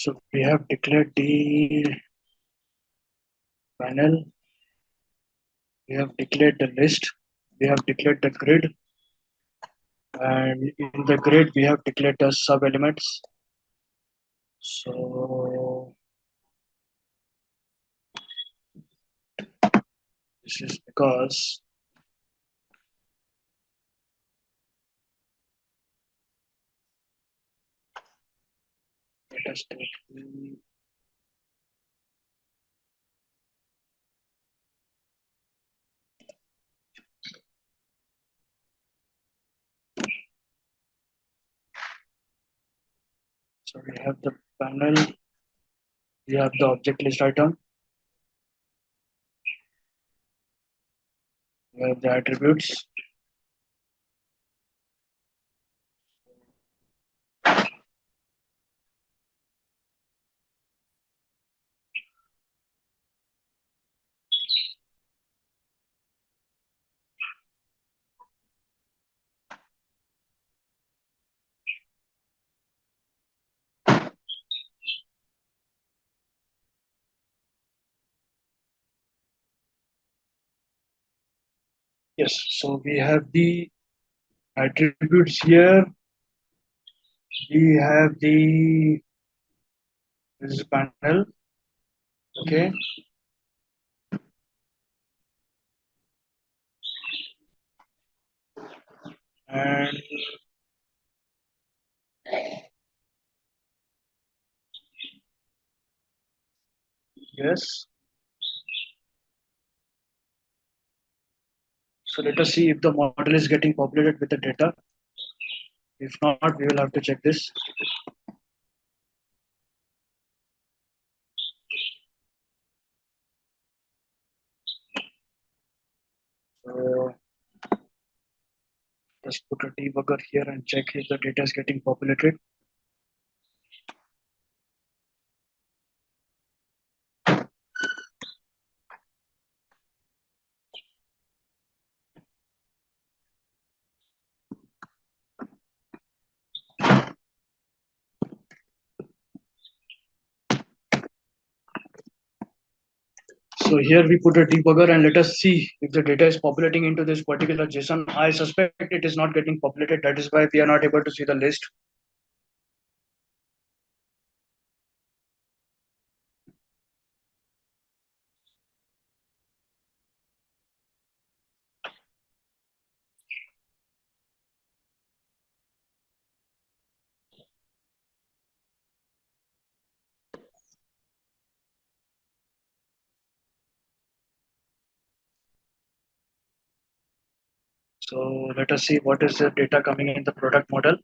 So we have declared the panel, we have declared the list, we have declared the grid, and in the grid we have declared the sub elements. So this is because let us take so we have the panel, we have the object list item, we have the attributes. Yes, so we have the attributes here. We have the this is panel, okay, and yes. So let us see if the model is getting populated with the data. If not, we will have to check this. So just put a debugger here and check if the data is getting populated. So here we put a debugger and let us see if the data is populating into this particular JSON. I suspect it is not getting populated. That is why we are not able to see the list. So let us see what is the data coming in the product model.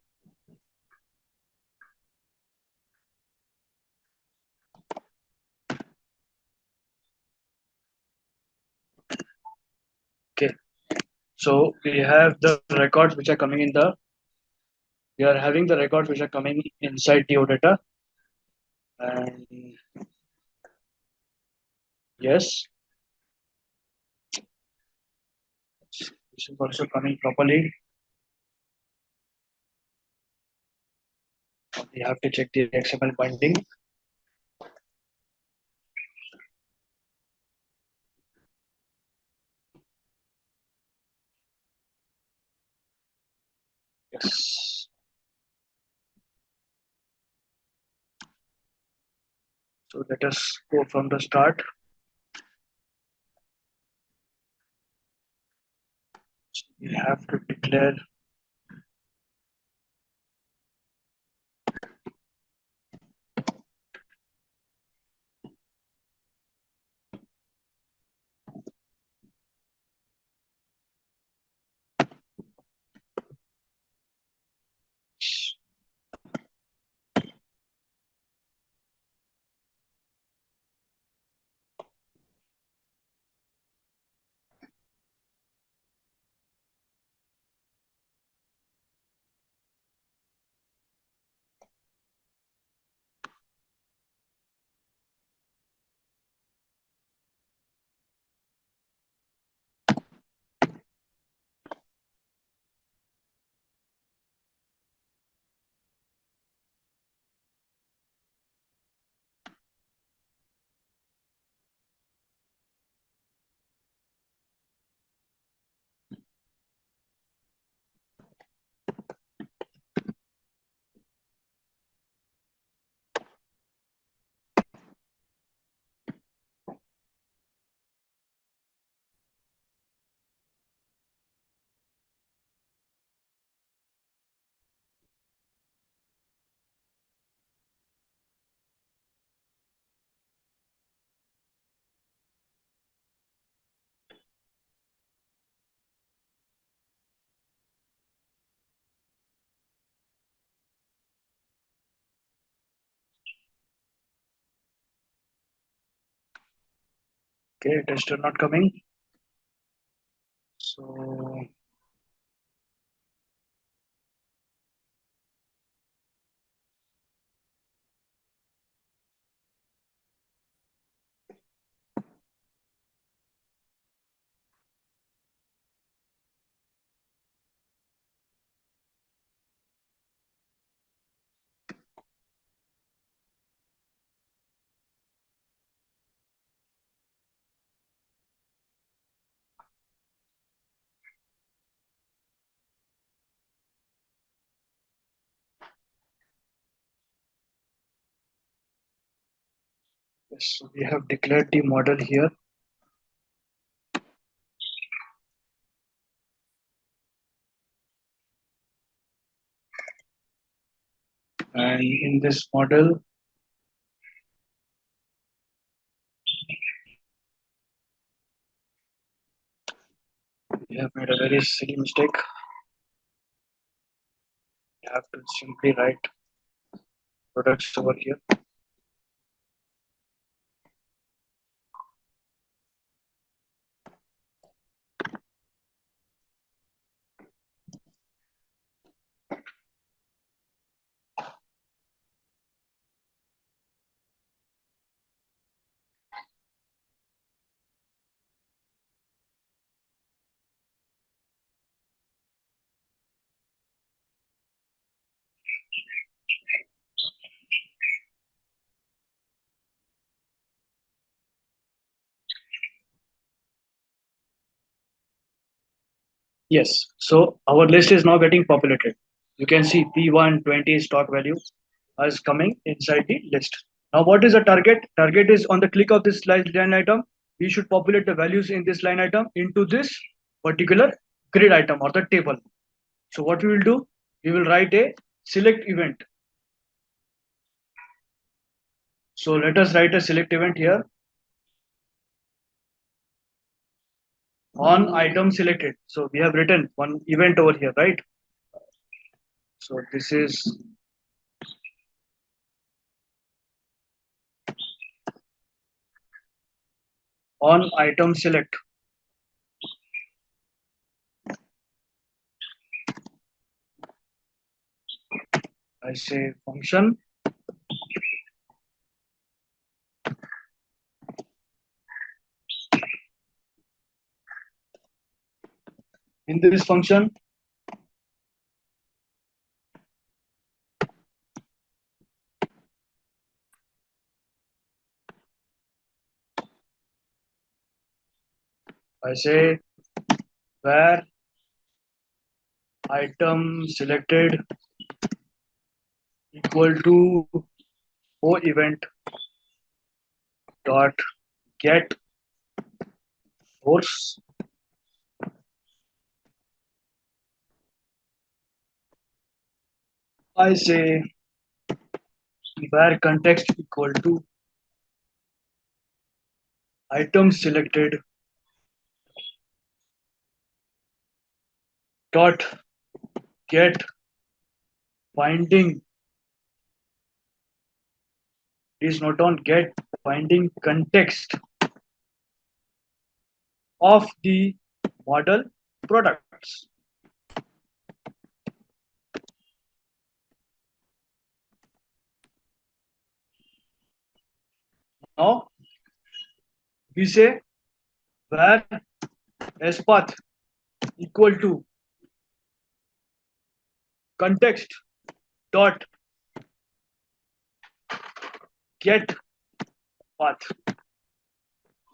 Okay. So we have the records which are coming in the, we are having the records which are coming inside the data. And yes, this is also coming properly. We have to check the XML binding. Yes. So let us go from the start. So we have to declare Okay, it is still not coming. So yes, so we have declared the model here. And in this model, we have made a very silly mistake. We have to simply write products over here. Yes, so our list is now getting populated. You can see P120 stock value is coming inside the list. Now, what is the target? Target is on the click of this line item, we should populate the values in this line item into this particular grid item or the table. So what we will do, we will write a select event. So let us write a select event here on item selected. So we have written one event over here, right? So this is on item select. I say function in this function I say where item selected equal to o event dot get source. I say where context equal to item selected dot get binding is not on get binding context of the model products. Now we say where spath equal to context dot get path.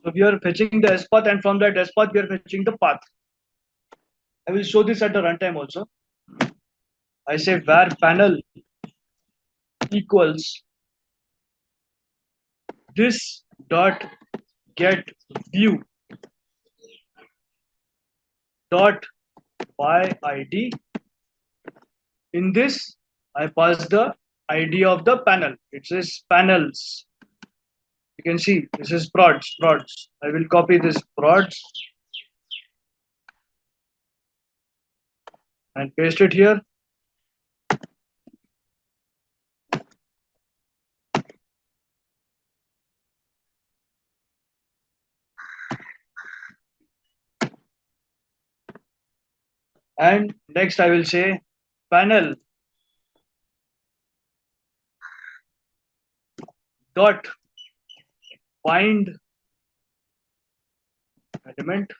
So we are fetching the spath, and from that spath we are fetching the path. I will show this at the runtime also. I say where panel equals this dot get view dot by id. In this, I pass the ID of the panel. It says panels. You can see this is prods. I will copy this prods and paste it here. And next I will say panel dot bind element.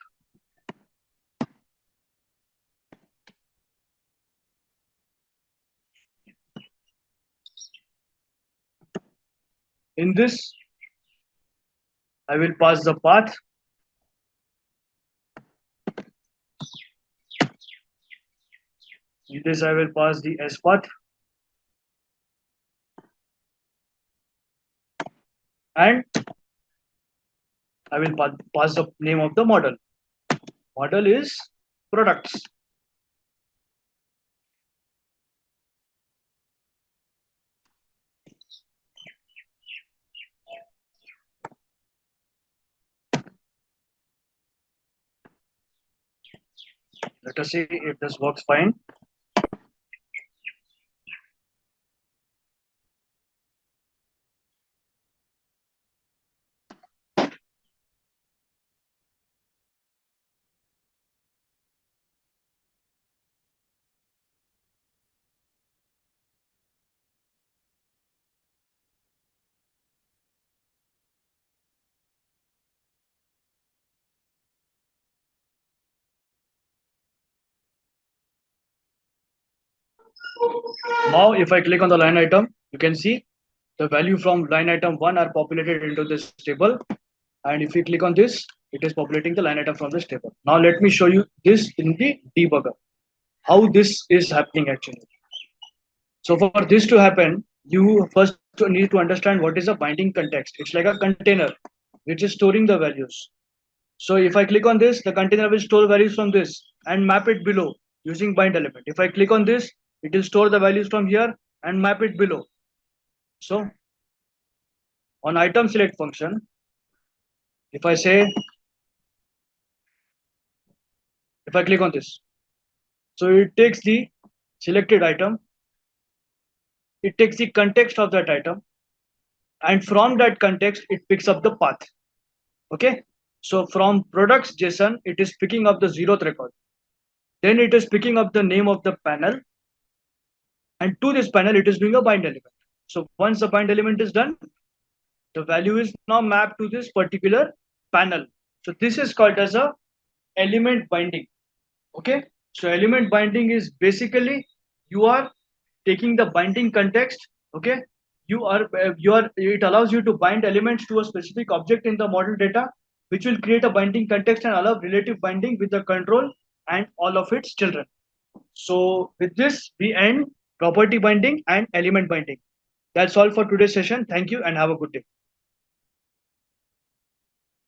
In this, I will pass the path. In this, I will pass the S path. And I will pass the name of the model. Model is products. Let us see if this works fine. Now, if I click on the line item, you can see the value from line item 1 are populated into this table. And if you click on this, it is populating the line item from this table. Now, let me show you this in the debugger, how this is happening actually. So for this to happen, you first need to understand what is a binding context. It's like a container which is storing the values. So if I click on this, the container will store values from this and map it below using bind element. If I click on this, it will store the values from here and map it below. So on item select function, if I click on this, so it takes the selected item, it takes the context of that item, and from that context, it picks up the path. Okay. So from products JSON, it is picking up the 0th record. Then it is picking up the name of the panel. And to this panel, it is doing a bind element. So once the bind element is done, the value is now mapped to this particular panel. So this is called as a element binding. Okay. So element binding is basically you are taking the binding context. Okay. It allows you to bind elements to a specific object in the model data, which will create a binding context and allow relative binding with the control and all of its children. So with this, we end property binding and element binding. That's all for today's session. Thank you and have a good day.